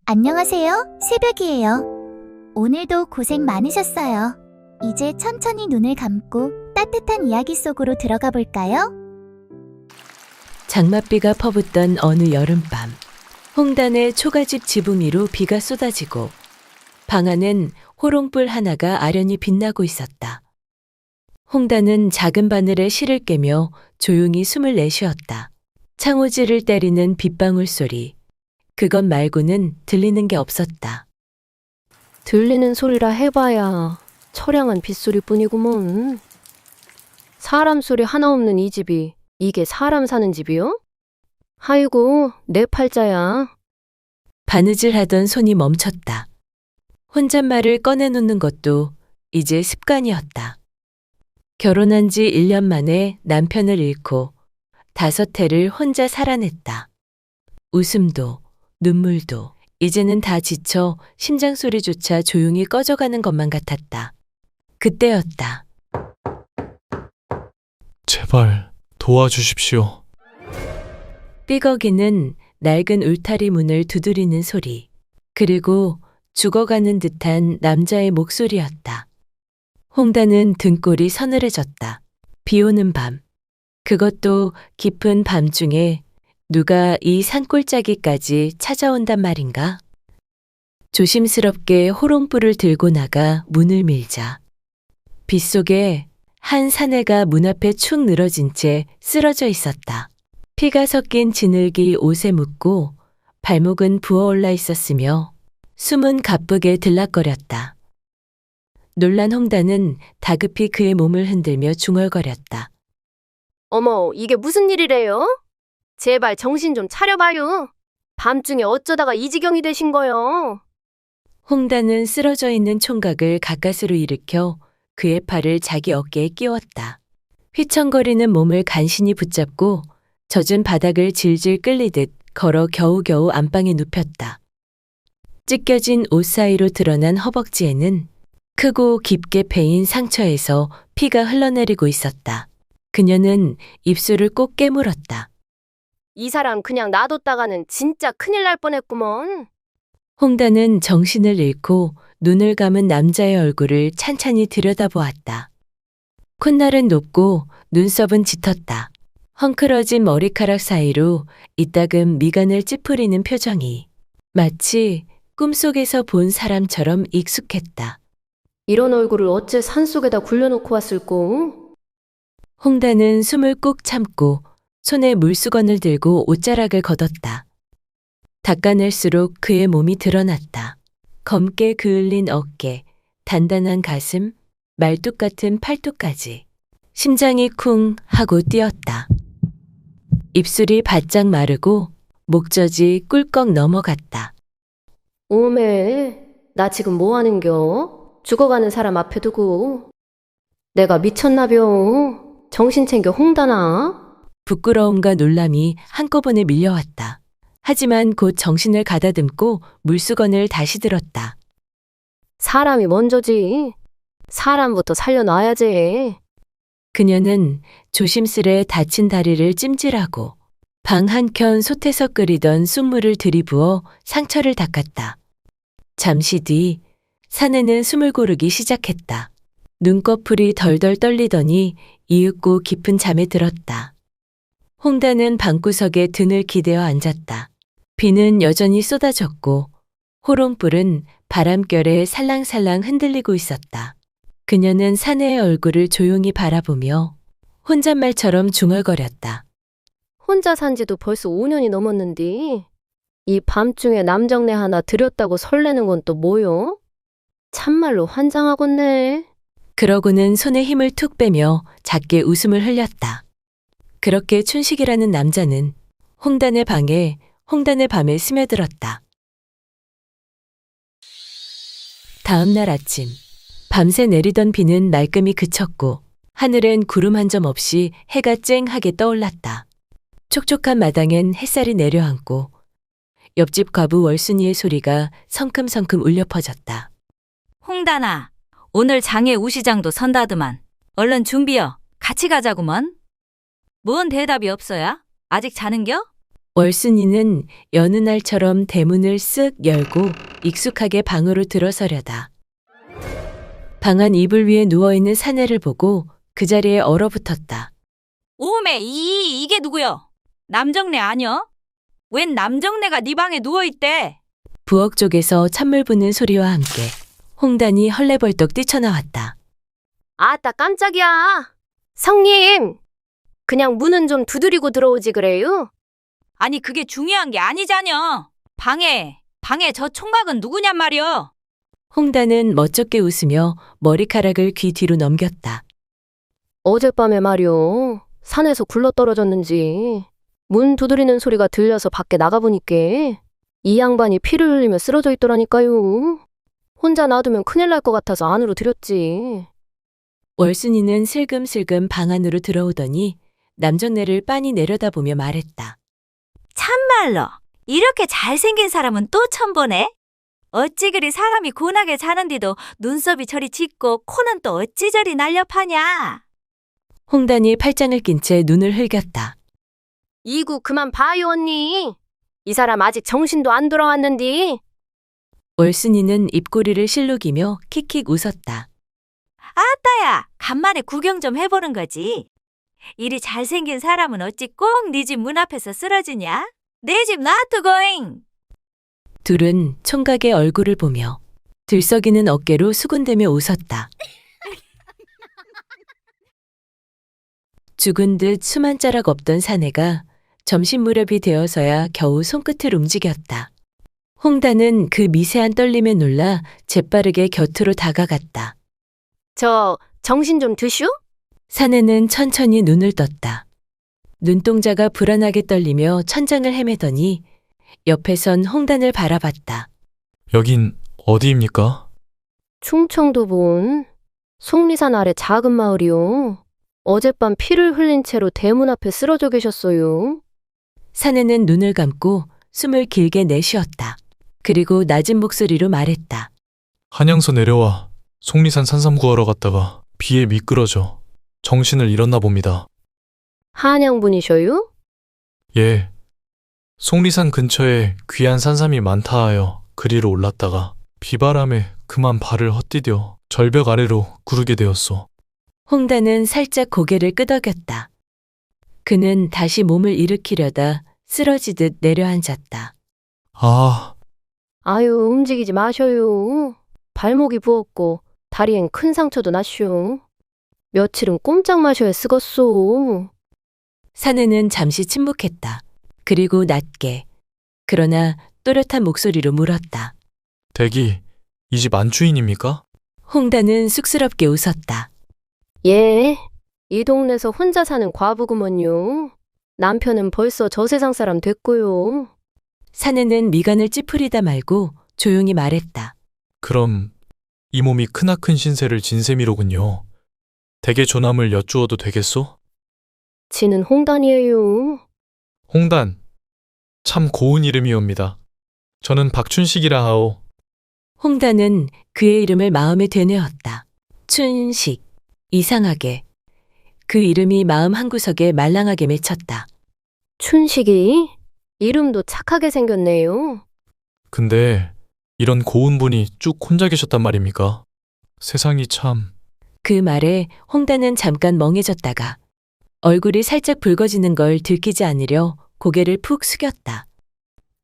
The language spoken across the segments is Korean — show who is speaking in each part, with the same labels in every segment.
Speaker 1: 안녕하세요. 새벽이에요. 오늘도 고생 많으셨어요. 이제 천천히 눈을 감고 따뜻한 이야기 속으로 들어가 볼까요?
Speaker 2: 장맛비가 퍼붓던 어느 여름밤, 홍단의 초가집 지붕 위로 비가 쏟아지고 방 안엔 호롱불 하나가 아련히 빛나고 있었다. 홍단은 작은 바늘에 실을 깨며 조용히 숨을 내쉬었다. 창호지를 때리는 빗방울 소리, 그것 말고는 들리는 게 없었다.
Speaker 3: 들리는 소리라 해봐야 처량한 빗소리뿐이구먼. 사람 소리 하나 없는 이 집이 이게 사람 사는 집이요? 아이고, 내 팔자야.
Speaker 2: 바느질하던 손이 멈췄다. 혼잣말을 꺼내놓는 것도 이제 습관이었다. 결혼한 지 1년 만에 남편을 잃고 5해를 혼자 살아냈다. 웃음도 눈물도 이제는 다 지쳐 심장 소리조차 조용히 꺼져가는 것만 같았다. 그때였다.
Speaker 4: 제발 도와주십시오.
Speaker 2: 삐걱이는 낡은 울타리 문을 두드리는 소리, 그리고 죽어가는 듯한 남자의 목소리였다. 홍단은 등골이 서늘해졌다. 비 오는 밤, 그것도 깊은 밤중에 누가 이 산골짜기까지 찾아온단 말인가? 조심스럽게 호롱불을 들고 나가 문을 밀자 빗속에 한 사내가 문 앞에 축 늘어진 채 쓰러져 있었다. 피가 섞인 진흙이 옷에 묻고 발목은 부어올라 있었으며 숨은 가쁘게 들락거렸다. 놀란 홍단은 다급히 그의 몸을 흔들며 중얼거렸다.
Speaker 3: 어머, 이게 무슨 일이래요? 제발 정신 좀 차려봐요. 밤중에 어쩌다가 이 지경이 되신 거요?
Speaker 2: 홍단은 쓰러져 있는 총각을 가까스로 일으켜 그의 팔을 자기 어깨에 끼웠다. 휘청거리는 몸을 간신히 붙잡고 젖은 바닥을 질질 끌리듯 걸어 겨우겨우 안방에 눕혔다. 찢겨진 옷 사이로 드러난 허벅지에는 크고 깊게 패인 상처에서 피가 흘러내리고 있었다. 그녀는 입술을 꼭 깨물었다.
Speaker 3: 이 사람 그냥 놔뒀다가는 진짜 큰일 날 뻔했구먼.
Speaker 2: 홍단은 정신을 잃고 눈을 감은 남자의 얼굴을 찬찬히 들여다보았다. 콧날은 높고 눈썹은 짙었다. 헝클어진 머리카락 사이로 이따금 미간을 찌푸리는 표정이 마치 꿈속에서 본 사람처럼 익숙했다.
Speaker 3: 이런 얼굴을 어째 산속에다 굴려놓고 왔을꼬?
Speaker 2: 홍단은 숨을 꾹 참고 손에 물수건을 들고 옷자락을 걷었다. 닦아낼수록 그의 몸이 드러났다. 검게 그을린 어깨, 단단한 가슴, 말뚝 같은 팔뚝까지. 심장이 쿵 하고 뛰었다. 입술이 바짝 마르고 목젖이 꿀꺽 넘어갔다.
Speaker 3: 오메, 나 지금 뭐 하는겨? 죽어가는 사람 앞에 두고. 내가 미쳤나벼? 정신 챙겨 홍단아.
Speaker 2: 부끄러움과 놀람이 한꺼번에 밀려왔다. 하지만 곧 정신을 가다듬고 물수건을 다시 들었다.
Speaker 3: 사람이 먼저지. 사람부터 살려놔야지.
Speaker 2: 그녀는 조심스레 다친 다리를 찜질하고 방 한켠 솥에서 끓이던 쑥물을 들이부어 상처를 닦았다. 잠시 뒤 사내는 숨을 고르기 시작했다. 눈꺼풀이 덜덜 떨리더니 이윽고 깊은 잠에 들었다. 홍단은 방구석에 등을 기대어 앉았다. 비는 여전히 쏟아졌고 호롱불은 바람결에 살랑살랑 흔들리고 있었다. 그녀는 사내의 얼굴을 조용히 바라보며 혼잣말처럼 중얼거렸다.
Speaker 3: 혼자 산 지도 벌써 5년이 넘었는데 이 밤중에 남정네 하나 들였다고 설레는 건 또 뭐요? 참말로 환장하겠네.
Speaker 2: 그러고는 손에 힘을 툭 빼며 작게 웃음을 흘렸다. 그렇게 춘식이라는 남자는 홍단의 방에 홍단의 밤에 스며들었다. 다음 날 아침, 밤새 내리던 비는 말끔히 그쳤고 하늘엔 구름 한 점 없이 해가 쨍하게 떠올랐다. 촉촉한 마당엔 햇살이 내려앉고 옆집 과부 월순이의 소리가 성큼성큼 울려 퍼졌다.
Speaker 5: 홍단아, 오늘 장애 우시장도 선다드만. 얼른 준비여. 같이 가자구먼. 뭔 대답이 없어야? 아직 자는겨?
Speaker 2: 월순이는 여느 날처럼 대문을 쓱 열고 익숙하게 방으로 들어서려다. 방 안 이불 위에 누워있는 사내를 보고 그 자리에 얼어붙었다.
Speaker 5: 오메, 이게 누구여? 남정네 아니여? 웬 남정네가 네 방에 누워있대?
Speaker 2: 부엌 쪽에서 찬물 부는 소리와 함께 홍단이 헐레벌떡 뛰쳐나왔다.
Speaker 3: 아따 깜짝이야. 성님, 그냥 문은 좀 두드리고 들어오지 그래요?
Speaker 5: 아니 그게 중요한 게 아니자녀. 방에 저 총각은 누구냔 말이여?
Speaker 2: 홍단은 멋쩍게 웃으며 머리카락을 귀 뒤로 넘겼다.
Speaker 3: 어젯밤에 말이요. 산에서 굴러떨어졌는지 문 두드리는 소리가 들려서 밖에 나가보니까 이 양반이 피를 흘리며 쓰러져 있더라니까요. 혼자 놔두면 큰일 날 것 같아서 안으로 들였지.
Speaker 2: 월순이는 슬금슬금 방 안으로 들어오더니 남정네를 빤히 내려다보며 말했다.
Speaker 5: 참말로 이렇게 잘생긴 사람은 또 처음 보네. 어찌 그리 사람이 고나게 자는데도 눈썹이 저리 짙고 코는 또 어찌 저리 날렵하냐.
Speaker 2: 홍단이 팔짱을 낀 채 눈을 흘겼다.
Speaker 3: 이구 그만 봐요 언니. 이 사람 아직 정신도 안 돌아왔는디.
Speaker 2: 월순이는 입꼬리를 실룩이며 킥킥 웃었다.
Speaker 5: 아따야, 간만에 구경 좀 해보는 거지. 이리 잘생긴 사람은 어찌 꼭 네 집 문 앞에서 쓰러지냐? 내 집 놔두고잉.
Speaker 2: 둘은 총각의 얼굴을 보며 들썩이는 어깨로 수군대며 웃었다. 죽은 듯 숨 한 자락 없던 사내가 점심 무렵이 되어서야 겨우 손끝을 움직였다. 홍단은 그 미세한 떨림에 놀라 재빠르게 곁으로 다가갔다.
Speaker 3: 저 정신 좀 드슈?
Speaker 2: 사내는 천천히 눈을 떴다. 눈동자가 불안하게 떨리며 천장을 헤매더니 옆에 선 홍단을 바라봤다.
Speaker 4: 여긴 어디입니까?
Speaker 3: 충청도 본 속리산 아래 작은 마을이요. 어젯밤 피를 흘린 채로 대문 앞에 쓰러져 계셨어요.
Speaker 2: 사내는 눈을 감고 숨을 길게 내쉬었다. 그리고 낮은 목소리로 말했다.
Speaker 4: 한양서 내려와 속리산 산삼 구하러 갔다가 비에 미끄러져 정신을 잃었나 봅니다.
Speaker 3: 한양분이셔요?
Speaker 4: 예. 속리산 근처에 귀한 산삼이 많다 하여 그리로 올랐다가 비바람에 그만 발을 헛디뎌 절벽 아래로 구르게 되었소.
Speaker 2: 홍단은 살짝 고개를 끄덕였다. 그는 다시 몸을 일으키려다 쓰러지듯 내려앉았다.
Speaker 4: 아,
Speaker 3: 아유 움직이지 마셔요. 발목이 부었고 다리엔 큰 상처도 났슈. 며칠은 꼼짝 마셔야 쓰겄소.
Speaker 2: 사내는 잠시 침묵했다. 그리고 낮게, 그러나 또렷한 목소리로 물었다.
Speaker 4: 댁이 이 집 안주인입니까?
Speaker 2: 홍단은 쑥스럽게 웃었다.
Speaker 3: 예, 이 동네에서 혼자 사는 과부구먼요. 남편은 벌써 저 세상 사람 됐고요.
Speaker 2: 사내는 미간을 찌푸리다 말고 조용히 말했다.
Speaker 4: 그럼 이 몸이 크나큰 신세를 진 셈이로군요. 댁의 조남을 여쭈어도 되겠소?
Speaker 3: 지는 홍단이에요.
Speaker 4: 홍단, 참 고운 이름이옵니다. 저는 박춘식이라 하오.
Speaker 2: 홍단은 그의 이름을 마음에 되뇌었다. 춘식. 이상하게. 그 이름이 마음 한구석에 말랑하게 맺혔다.
Speaker 3: 춘식이? 이름도 착하게 생겼네요.
Speaker 4: 근데 이런 고운 분이 쭉 혼자 계셨단 말입니까? 세상이 참...
Speaker 2: 그 말에 홍단은 잠깐 멍해졌다가 얼굴이 살짝 붉어지는 걸 들키지 않으려 고개를 푹 숙였다.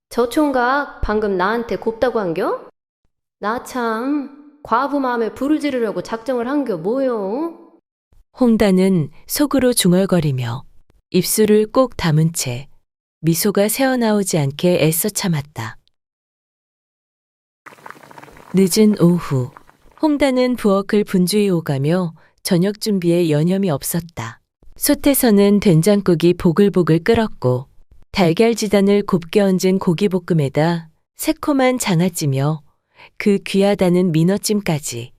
Speaker 3: 저 총각 방금 나한테 곱다고 한겨? 나 참 과부 마음에 불을 지르려고 작정을 한겨 뭐요?
Speaker 2: 홍단은 속으로 중얼거리며 입술을 꼭 다문 채 미소가 새어나오지 않게 애써 참았다. 늦은 오후, 홍단은 부엌을 분주히 오가며 저녁 준비에 여념이 없었다. 솥에서는 된장국이 보글보글 끓었고 달걀지단을 곱게 얹은 고기볶음에다 새콤한 장아찌며 그 귀하다는 민어찜까지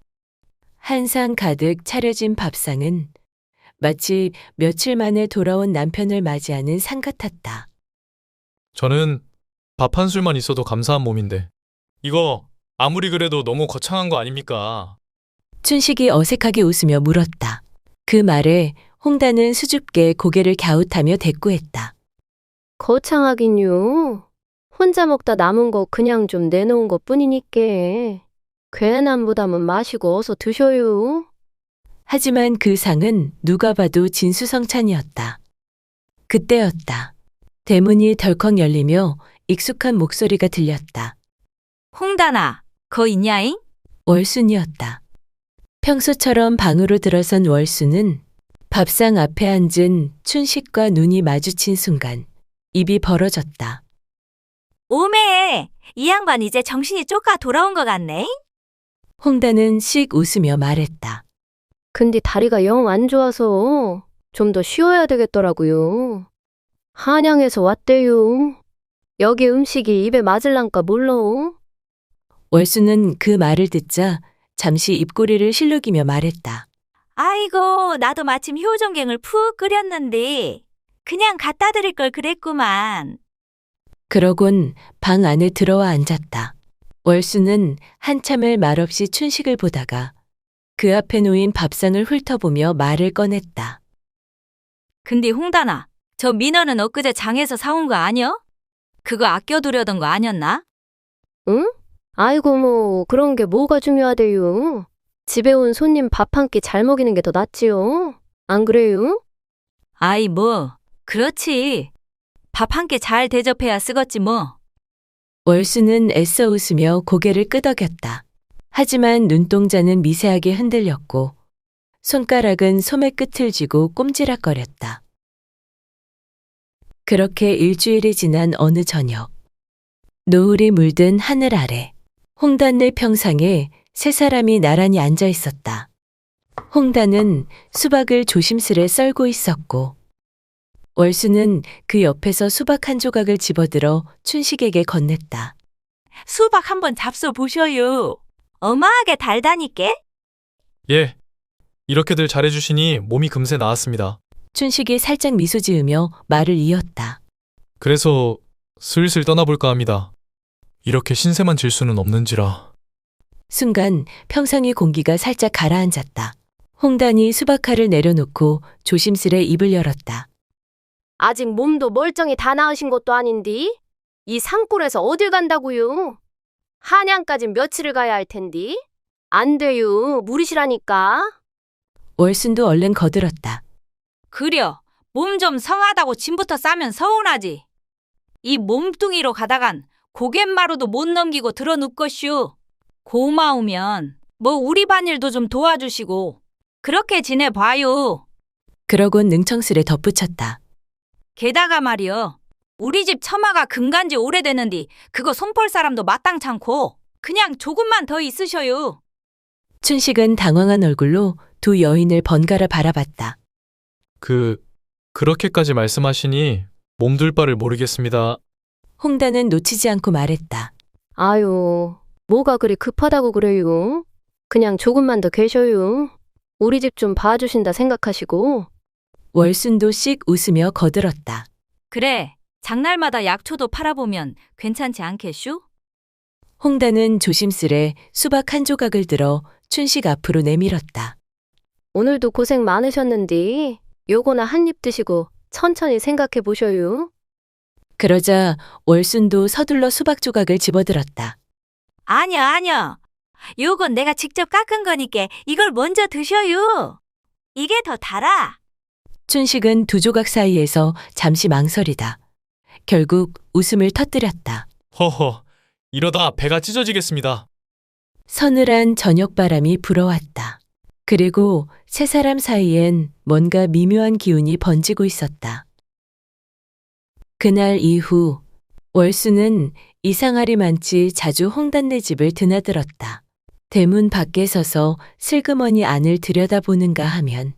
Speaker 2: 한 상 가득 차려진 밥상은 마치 며칠 만에 돌아온 남편을 맞이하는 상 같았다.
Speaker 4: 저는 밥 한 술만 있어도 감사한 몸인데 이거 아무리 그래도 너무 거창한 거 아닙니까?
Speaker 2: 춘식이 어색하게 웃으며 물었다. 그 말에 홍단은 수줍게 고개를 갸웃하며 대꾸했다.
Speaker 3: 거창하긴요. 혼자 먹다 남은 거 그냥 좀 내놓은 것 뿐이니께. 괜한 부담은 마시고 어서 드셔요.
Speaker 2: 하지만 그 상은 누가 봐도 진수성찬이었다. 그때였다. 대문이 덜컥 열리며 익숙한 목소리가 들렸다.
Speaker 5: 홍단아, 거 있냐잉?
Speaker 2: 월순이었다. 평소처럼 방으로 들어선 월순은 밥상 앞에 앉은 춘식과 눈이 마주친 순간 입이 벌어졌다.
Speaker 5: 오메, 이 양반 이제 정신이 쪼까 돌아온 것 같네?
Speaker 2: 홍단은 씩 웃으며 말했다.
Speaker 3: 근데 다리가 영 안 좋아서 좀 더 쉬어야 되겠더라고요. 한양에서 왔대요. 여기 음식이 입에 맞을란가 몰라.
Speaker 2: 월순은 그 말을 듣자 잠시 입꼬리를 실룩이며 말했다.
Speaker 5: 아이고, 나도 마침 효종갱을 푹 끓였는데 그냥 갖다 드릴 걸 그랬구만.
Speaker 2: 그러곤 방 안에 들어와 앉았다. 월수는 한참을 말없이 춘식을 보다가 그 앞에 놓인 밥상을 훑어보며 말을 꺼냈다.
Speaker 5: 근데 홍단아, 저 민어는 엊그제 장에서 사온 거 아니여? 그거 아껴두려던 거 아니었나?
Speaker 3: 응? 아이고 뭐 그런 게 뭐가 중요하대요. 집에 온 손님 밥 한 끼 잘 먹이는 게 더 낫지요. 안 그래요?
Speaker 5: 아이 뭐, 그렇지. 밥 한 끼 잘 대접해야 쓰겄지 뭐.
Speaker 2: 월수는 애써 웃으며 고개를 끄덕였다. 하지만 눈동자는 미세하게 흔들렸고 손가락은 소매 끝을 쥐고 꼼지락거렸다. 그렇게 일주일이 지난 어느 저녁, 노을이 물든 하늘 아래 홍단네 평상에 세 사람이 나란히 앉아 있었다. 홍단은 수박을 조심스레 썰고 있었고 월수는 그 옆에서 수박 한 조각을 집어들어 춘식에게 건넸다.
Speaker 5: 수박 한번 잡숴 보셔요. 어마하게 달다니께?
Speaker 4: 예. 이렇게들 잘해주시니 몸이 금세 나았습니다.
Speaker 2: 춘식이 살짝 미소 지으며 말을 이었다.
Speaker 4: 그래서 슬슬 떠나볼까 합니다. 이렇게 신세만 질 수는 없는지라.
Speaker 2: 순간 평상의 공기가 살짝 가라앉았다. 홍단이 수박칼을 내려놓고 조심스레 입을 열었다.
Speaker 3: 아직 몸도 멀쩡히 다 나으신 것도 아닌디? 이 산골에서 어딜 간다고요? 한양까진 며칠을 가야 할 텐디? 안 돼요. 무리시라니까.
Speaker 2: 월순도 얼른 거들었다.
Speaker 5: 그려, 몸 좀 성하다고 짐부터 싸면 서운하지. 이 몸뚱이로 가다간 고갯마루도 못 넘기고 들어눕것슈. 고마우면 뭐 우리 반일도 좀 도와주시고 그렇게 지내봐요.
Speaker 2: 그러곤 능청스레 덧붙였다.
Speaker 5: 게다가 말이여, 우리 집 처마가 금간지 오래됐는디 그거 손볼 사람도 마땅찮고 그냥 조금만 더 있으셔요.
Speaker 2: 춘식은 당황한 얼굴로 두 여인을 번갈아 바라봤다.
Speaker 4: 그렇게까지 말씀하시니 몸둘 바를 모르겠습니다.
Speaker 2: 홍단은 놓치지 않고 말했다.
Speaker 3: 아유, 뭐가 그리 급하다고 그래요? 그냥 조금만 더 계셔요. 우리 집 좀 봐주신다 생각하시고.
Speaker 2: 월순도 씩 웃으며 거들었다.
Speaker 5: 그래, 장날마다 약초도 팔아보면 괜찮지 않겠슈?
Speaker 2: 홍단은 조심스레 수박 한 조각을 들어 춘식 앞으로 내밀었다.
Speaker 3: 오늘도 고생 많으셨는데 요거나 한 입 드시고 천천히 생각해 보셔요.
Speaker 2: 그러자 월순도 서둘러 수박 조각을 집어들었다.
Speaker 5: 아니야. 요건 내가 직접 깎은 거니까 이걸 먼저 드셔요. 이게 더 달아.
Speaker 2: 춘식은 두 조각 사이에서 잠시 망설이다. 결국 웃음을 터뜨렸다.
Speaker 4: 허허, 이러다 배가 찢어지겠습니다.
Speaker 2: 서늘한 저녁바람이 불어왔다. 그리고 세 사람 사이엔 뭔가 미묘한 기운이 번지고 있었다. 그날 이후 월수는 이상하리 많지 자주 홍단네 집을 드나들었다. 대문 밖에 서서 슬그머니 안을 들여다보는가 하면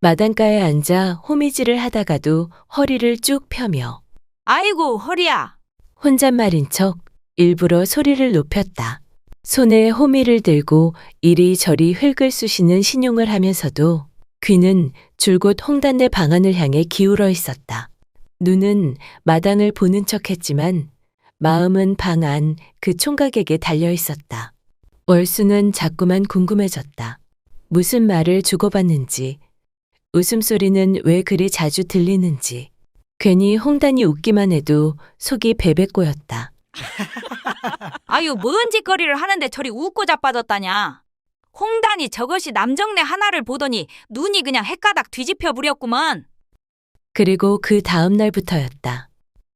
Speaker 2: 마당가에 앉아 호미질을 하다가도 허리를 쭉 펴며
Speaker 5: 아이고, 허리야.
Speaker 2: 혼잣말인 척 일부러 소리를 높였다. 손에 호미를 들고 이리저리 흙을 쑤시는 신용을 하면서도 귀는 줄곧 홍단네 방안을 향해 기울어 있었다. 눈은 마당을 보는 척했지만 마음은 방 안 그 총각에게 달려 있었다. 월수는 자꾸만 궁금해졌다. 무슨 말을 주고받는지, 웃음소리는 왜 그리 자주 들리는지, 괜히 홍단이 웃기만 해도 속이 베베 꼬였다.
Speaker 5: 아유, 뭔 짓거리를 하는데 저리 웃고 자빠졌다냐. 홍단이 저것이 남정네 하나를 보더니 눈이 그냥 헷가닥 뒤집혀 부렸구먼.
Speaker 2: 그리고 그 다음 날부터였다.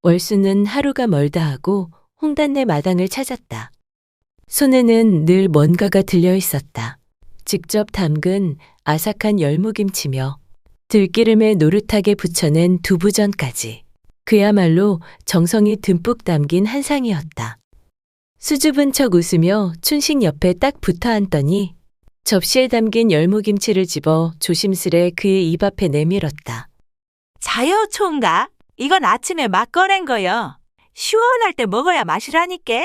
Speaker 2: 월수는 하루가 멀다 하고 홍단네 마당을 찾았다. 손에는 늘 뭔가가 들려 있었다. 직접 담근 아삭한 열무김치며 들기름에 노릇하게 부쳐낸 두부전까지. 그야말로 정성이 듬뿍 담긴 한상이었다. 수줍은 척 웃으며 춘식 옆에 딱 붙어 앉더니 접시에 담긴 열무김치를 집어 조심스레 그의 입 앞에 내밀었다.
Speaker 6: 자요 총각, 이건 아침에 막 꺼낸 거요. 시원할 때 먹어야 맛이라니까.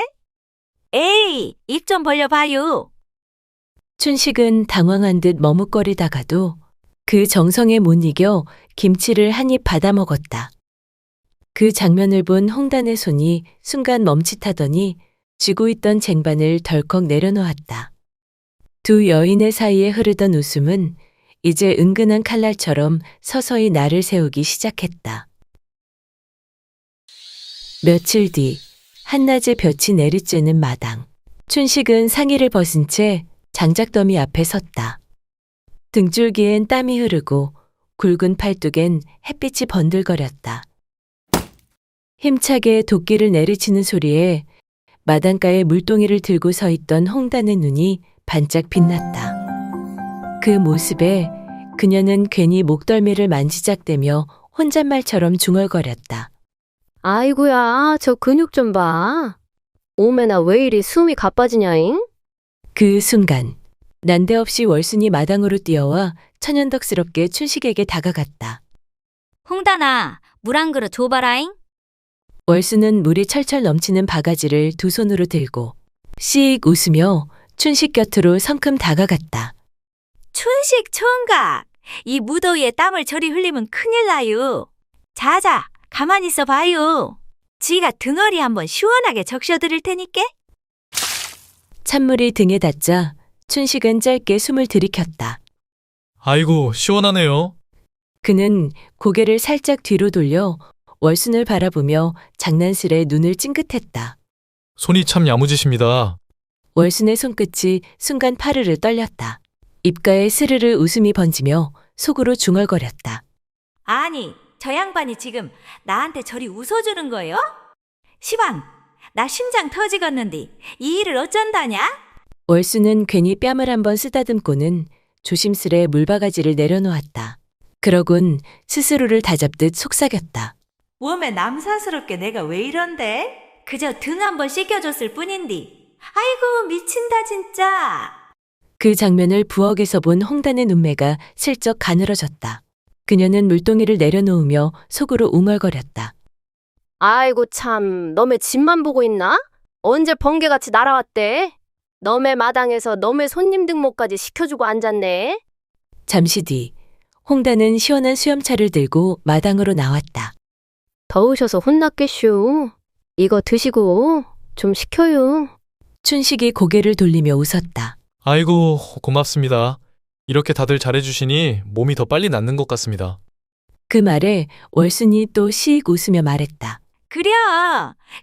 Speaker 6: 에이, 입 좀 벌려봐요.
Speaker 2: 춘식은 당황한 듯 머뭇거리다가도 그 정성에 못 이겨 김치를 한 입 받아 먹었다. 그 장면을 본 홍단의 손이 순간 멈칫하더니 쥐고 있던 쟁반을 덜컥 내려놓았다. 두 여인의 사이에 흐르던 웃음은 이제 은근한 칼날처럼 서서히 날을 세우기 시작했다. 며칠 뒤 한낮에 볕이 내리쬐는 마당. 춘식은 상의를 벗은 채 장작더미 앞에 섰다. 등줄기엔 땀이 흐르고 굵은 팔뚝엔 햇빛이 번들거렸다. 힘차게 도끼를 내리치는 소리에 마당가에 물동이를 들고 서 있던 홍단의 눈이 반짝 빛났다. 그 모습에 그녀는 괜히 목덜미를 만지작대며 혼잣말처럼 중얼거렸다.
Speaker 3: 아이고야, 저 근육 좀 봐. 오메나 왜 이리 숨이 가빠지냐잉?
Speaker 2: 그 순간 난데없이 월순이 마당으로 뛰어와 천연덕스럽게 춘식에게 다가갔다.
Speaker 5: 홍단아, 물 한 그릇 줘봐라잉.
Speaker 2: 월수는 물이 철철 넘치는 바가지를 두 손으로 들고 씩 웃으며 춘식 곁으로 성큼 다가갔다.
Speaker 6: 춘식 총각, 이 무더위에 땀을 저리 흘리면 큰일 나요. 자자, 가만히 있어 봐요. 지가 등어리 한번 시원하게 적셔드릴 테니까.
Speaker 2: 찬물이 등에 닿자 춘식은 짧게 숨을 들이켰다.
Speaker 4: 아이고, 시원하네요.
Speaker 2: 그는 고개를 살짝 뒤로 돌려 월순을 바라보며 장난스레 눈을 찡긋했다.
Speaker 4: 손이 참 야무지십니다.
Speaker 2: 월순의 손끝이 순간 파르르 떨렸다. 입가에 스르르 웃음이 번지며 속으로 중얼거렸다.
Speaker 6: 아니, 저 양반이 지금 나한테 저리 웃어주는 거요? 시방, 나 심장 터지겠는데 이 일을 어쩐다냐?
Speaker 2: 월수는 괜히 뺨을 한번 쓰다듬고는 조심스레 물바가지를 내려놓았다. 그러곤 스스로를 다잡듯 속삭였다.
Speaker 6: 웜에 남사스럽게 내가 왜 이런데? 그저 등 한번 씻겨줬을 뿐인디. 아이고, 미친다 진짜.
Speaker 2: 그 장면을 부엌에서 본 홍단의 눈매가 슬쩍 가늘어졌다. 그녀는 물동이를 내려놓으며 속으로 웅얼거렸다.
Speaker 3: 아이고 참, 너네 집만 보고 있나? 언제 번개같이 날아왔대? 너네 마당에서 너네 손님 등목까지 시켜주고 앉았네.
Speaker 2: 잠시 뒤 홍단은 시원한 수염차를 들고 마당으로 나왔다.
Speaker 3: 더우셔서 혼났겠슈. 이거 드시고 좀 식혀요.
Speaker 2: 춘식이 고개를 돌리며 웃었다.
Speaker 4: 아이고, 고맙습니다. 이렇게 다들 잘해주시니 몸이 더 빨리 낫는 것 같습니다.
Speaker 2: 그 말에 월순이 또 씩 웃으며 말했다.
Speaker 6: 그려.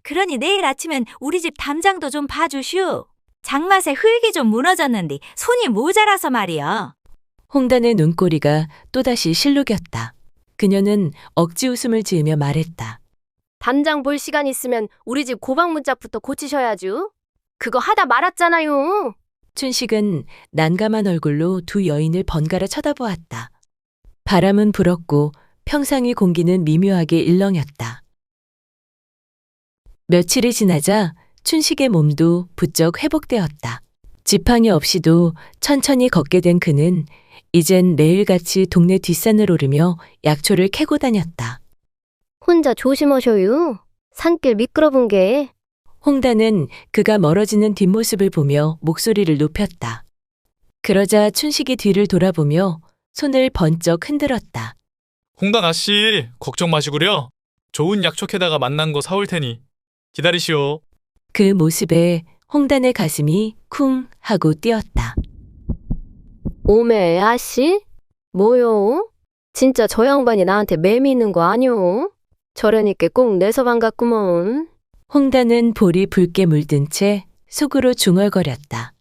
Speaker 6: 그러니 내일 아침엔 우리 집 담장도 좀 봐주슈. 장맛에 흙이 좀 무너졌는데 손이 모자라서 말이여.
Speaker 2: 홍단의 눈꼬리가 또다시 실룩였다. 그녀는 억지 웃음을 지으며 말했다.
Speaker 3: 담장 볼 시간 있으면 우리 집 고방 문짝부터 고치셔야죠. 그거 하다 말았잖아요.
Speaker 2: 춘식은 난감한 얼굴로 두 여인을 번갈아 쳐다보았다. 바람은 불었고 평상의 공기는 미묘하게 일렁였다. 며칠이 지나자 춘식의 몸도 부쩍 회복되었다. 지팡이 없이도 천천히 걷게 된 그는 이젠 매일같이 동네 뒷산을 오르며 약초를 캐고 다녔다.
Speaker 3: 혼자 조심하셔요. 산길 미끄러운 게.
Speaker 2: 홍단은 그가 멀어지는 뒷모습을 보며 목소리를 높였다. 그러자 춘식이 뒤를 돌아보며 손을 번쩍 흔들었다.
Speaker 4: 홍단 아씨, 걱정 마시구려. 좋은 약초캐다가 만난 거 사올 테니 기다리시오.
Speaker 2: 그 모습에 홍단의 가슴이 쿵 하고 뛰었다.
Speaker 3: 오메 아씨? 뭐요? 진짜 저 양반이 나한테 매미 있는 거 아니오? 저러니까 꼭 내서 반갑구먼.
Speaker 2: 홍단은 볼이 붉게 물든 채 속으로 중얼거렸다.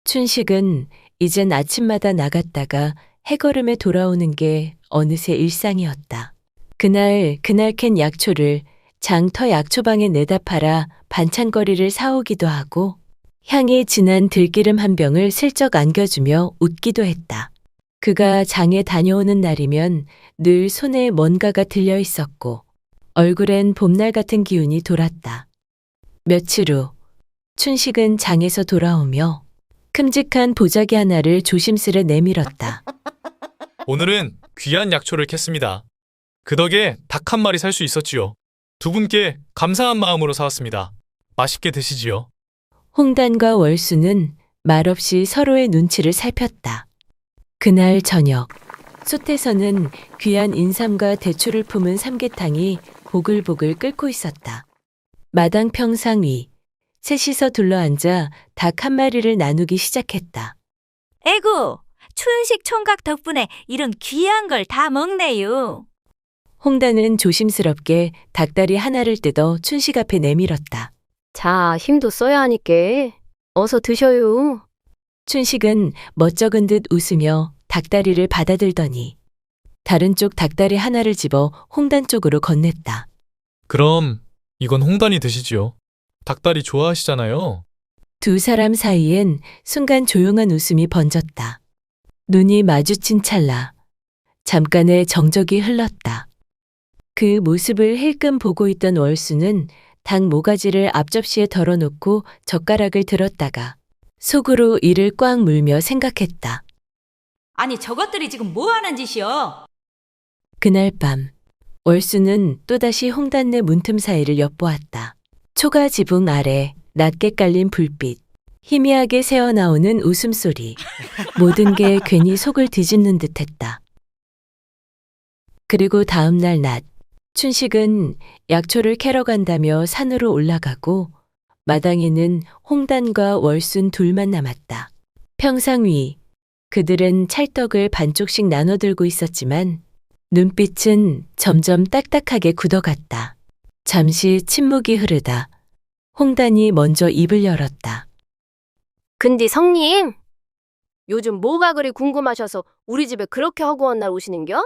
Speaker 2: 춘식은 이젠 아침마다 나갔다가 해걸음에 돌아오는 게 어느새 일상이었다. 그날 캔 약초를 장터 약초방에 내다 팔아 반찬거리를 사오기도 하고 향이 진한 들기름 한 병을 슬쩍 안겨주며 웃기도 했다. 그가 장에 다녀오는 날이면 늘 손에 뭔가가 들려 있었고 얼굴엔 봄날 같은 기운이 돌았다. 며칠 후 춘식은 장에서 돌아오며 큼직한 보자기 하나를 조심스레 내밀었다.
Speaker 4: 오늘은 귀한 약초를 캤습니다. 그 덕에 닭 한 마리 살 수 있었지요. 두 분께 감사한 마음으로 사왔습니다. 맛있게 드시지요.
Speaker 2: 홍단과 월수는 말없이 서로의 눈치를 살폈다. 그날 저녁, 솥에서는 귀한 인삼과 대추를 품은 삼계탕이 보글보글 끓고 있었다. 마당 평상 위, 셋이서 둘러앉아 닭 한 마리를 나누기 시작했다.
Speaker 6: 에구, 춘식 총각 덕분에 이런 귀한 걸 다 먹네요.
Speaker 2: 홍단은 조심스럽게 닭다리 하나를 뜯어 춘식 앞에 내밀었다.
Speaker 3: 자, 힘도 써야 하니까 어서 드셔요.
Speaker 2: 춘식은 멋쩍은 듯 웃으며 닭다리를 받아들더니 다른 쪽 닭다리 하나를 집어 홍단 쪽으로 건넸다.
Speaker 4: 그럼 이건 홍단이 드시지요. 닭다리 좋아하시잖아요.
Speaker 2: 두 사람 사이엔 순간 조용한 웃음이 번졌다. 눈이 마주친 찰나 잠깐의 정적이 흘렀다. 그 모습을 힐끔 보고 있던 월수는 닭 모가지를 앞접시에 덜어놓고 젓가락을 들었다가 속으로 이를 꽉 물며 생각했다.
Speaker 5: 아니 저것들이 지금 뭐 하는 짓이여?
Speaker 2: 그날 밤 월수는 또다시 홍단내 문틈 사이를 엿보았다. 초가 지붕 아래 낮게 깔린 불빛, 희미하게 새어나오는 웃음소리, 모든 게 괜히 속을 뒤집는 듯했다. 그리고 다음 날 낮, 춘식은 약초를 캐러 간다며 산으로 올라가고 마당에는 홍단과 월순 둘만 남았다. 평상 위, 그들은 찰떡을 반쪽씩 나눠 들고 있었지만 눈빛은 점점 딱딱하게 굳어갔다. 잠시 침묵이 흐르다 홍단이 먼저 입을 열었다.
Speaker 3: 근데 성님, 요즘 뭐가 그리 궁금하셔서 우리 집에 그렇게 허구한 날 오시는겨?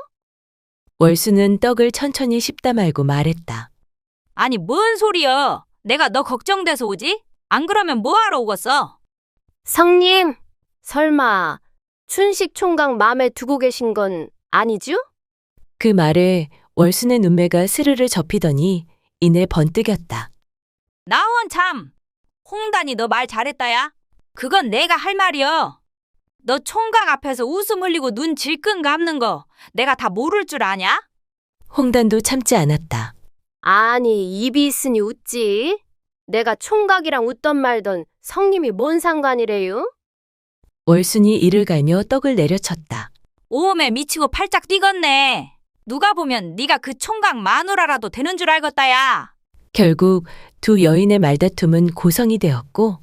Speaker 2: 월수는 떡을 천천히 씹다 말고 말했다.
Speaker 5: 아니 뭔 소리여? 내가 너 걱정돼서 오지? 안 그러면 뭐하러 오겠어?
Speaker 3: 성님, 설마 춘식 총각 맘에 두고 계신 건 아니죠?
Speaker 2: 그 말에 월순의 눈매가 스르르 접히더니 이내 번뜩였다.
Speaker 5: 나원 참! 홍단이 너 말 잘했다야? 그건 내가 할 말이여. 너 총각 앞에서 웃음 흘리고 눈 질끈 감는 거 내가 다 모를 줄 아냐?
Speaker 2: 홍단도 참지 않았다.
Speaker 3: 아니, 입이 있으니 웃지. 내가 총각이랑 웃던 말던 성님이 뭔 상관이래요?
Speaker 2: 월순이 이를 갈며 떡을 내려쳤다.
Speaker 5: 오음에 미치고 팔짝 뛰겠네. 누가 보면 네가 그 총각 마누라라도 되는 줄 알겠다야.
Speaker 2: 결국 두 여인의 말다툼은 고성이 되었고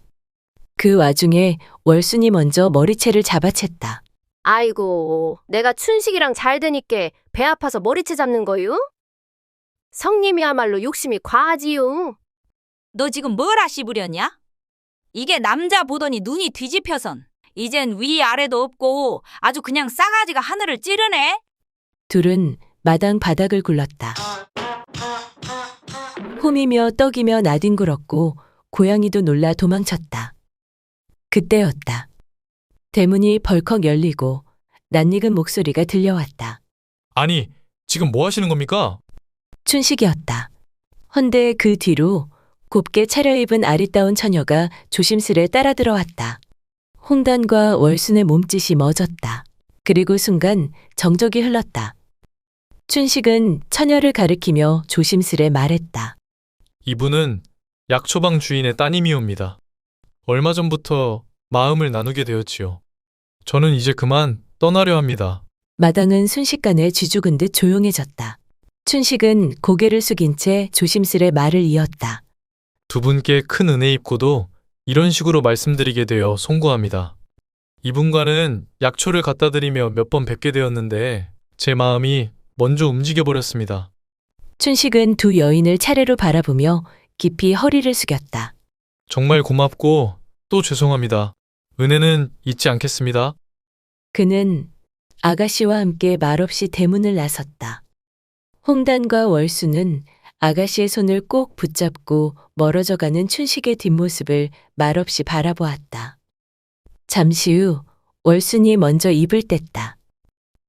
Speaker 2: 그 와중에 월순이 먼저 머리채를 잡아챘다.
Speaker 3: 아이고, 내가 춘식이랑 잘 되니까 배 아파서 머리채 잡는 거요? 성님이야말로 욕심이 과하지요.
Speaker 5: 너 지금 뭐라 씹으렸냐? 이게 남자 보더니 눈이 뒤집혀선 이젠 위아래도 없고 아주 그냥 싸가지가 하늘을 찌르네.
Speaker 2: 둘은 마당 바닥을 굴렀다. 홈이며 떡이며 나뒹굴었고 고양이도 놀라 도망쳤다. 그때였다. 대문이 벌컥 열리고 낯익은 목소리가 들려왔다.
Speaker 4: 아니, 지금 뭐 하시는 겁니까?
Speaker 2: 춘식이었다. 헌데 그 뒤로 곱게 차려입은 아리따운 처녀가 조심스레 따라 들어왔다. 홍단과 월순의 몸짓이 멎었다. 그리고 순간 정적이 흘렀다. 춘식은 처녀를 가리키며 조심스레 말했다.
Speaker 4: 이분은 약초방 주인의 따님이옵니다. 얼마 전부터 마음을 나누게 되었지요. 저는 이제 그만 떠나려 합니다.
Speaker 2: 마당은 순식간에 쥐죽은 듯 조용해졌다. 춘식은 고개를 숙인 채 조심스레 말을 이었다.
Speaker 4: 두 분께 큰 은혜 입고도 이런 식으로 말씀드리게 되어 송구합니다. 이분과는 약초를 갖다 드리며 몇 번 뵙게 되었는데 제 마음이 먼저 움직여 버렸습니다.
Speaker 2: 춘식은 두 여인을 차례로 바라보며 깊이 허리를 숙였다.
Speaker 4: 정말 고맙고 또 죄송합니다. 은혜는 잊지 않겠습니다.
Speaker 2: 그는 아가씨와 함께 말없이 대문을 나섰다. 홍단과 월수는 아가씨의 손을 꼭 붙잡고 멀어져가는 춘식의 뒷모습을 말없이 바라보았다. 잠시 후 월순이 먼저 입을 뗐다.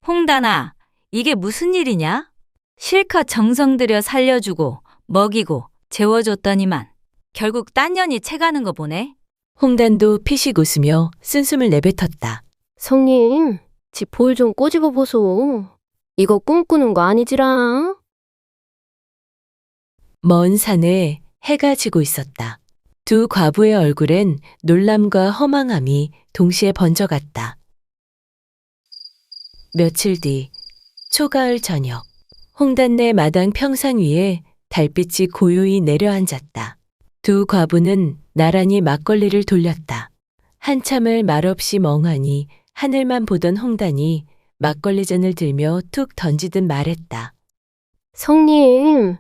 Speaker 5: 홍단아, 이게 무슨 일이냐? 실컷 정성 들여 살려주고 먹이고 재워줬더니만 결국 딴 년이 채가는 거 보네.
Speaker 2: 홍단도 피식 웃으며 쓴숨을 내뱉었다.
Speaker 3: 성님, 지 볼 좀 꼬집어 보소. 이거 꿈꾸는 거 아니지라.
Speaker 2: 먼 산에 해가 지고 있었다. 두 과부의 얼굴엔 놀람과 허망함이 동시에 번져갔다. 며칠 뒤 초가을 저녁, 홍단내 마당 평상 위에 달빛이 고요히 내려앉았다. 두 과부는 나란히 막걸리를 돌렸다. 한참을 말없이 멍하니 하늘만 보던 홍단이 막걸리 잔을 들며 툭 던지듯 말했다.
Speaker 3: 성님,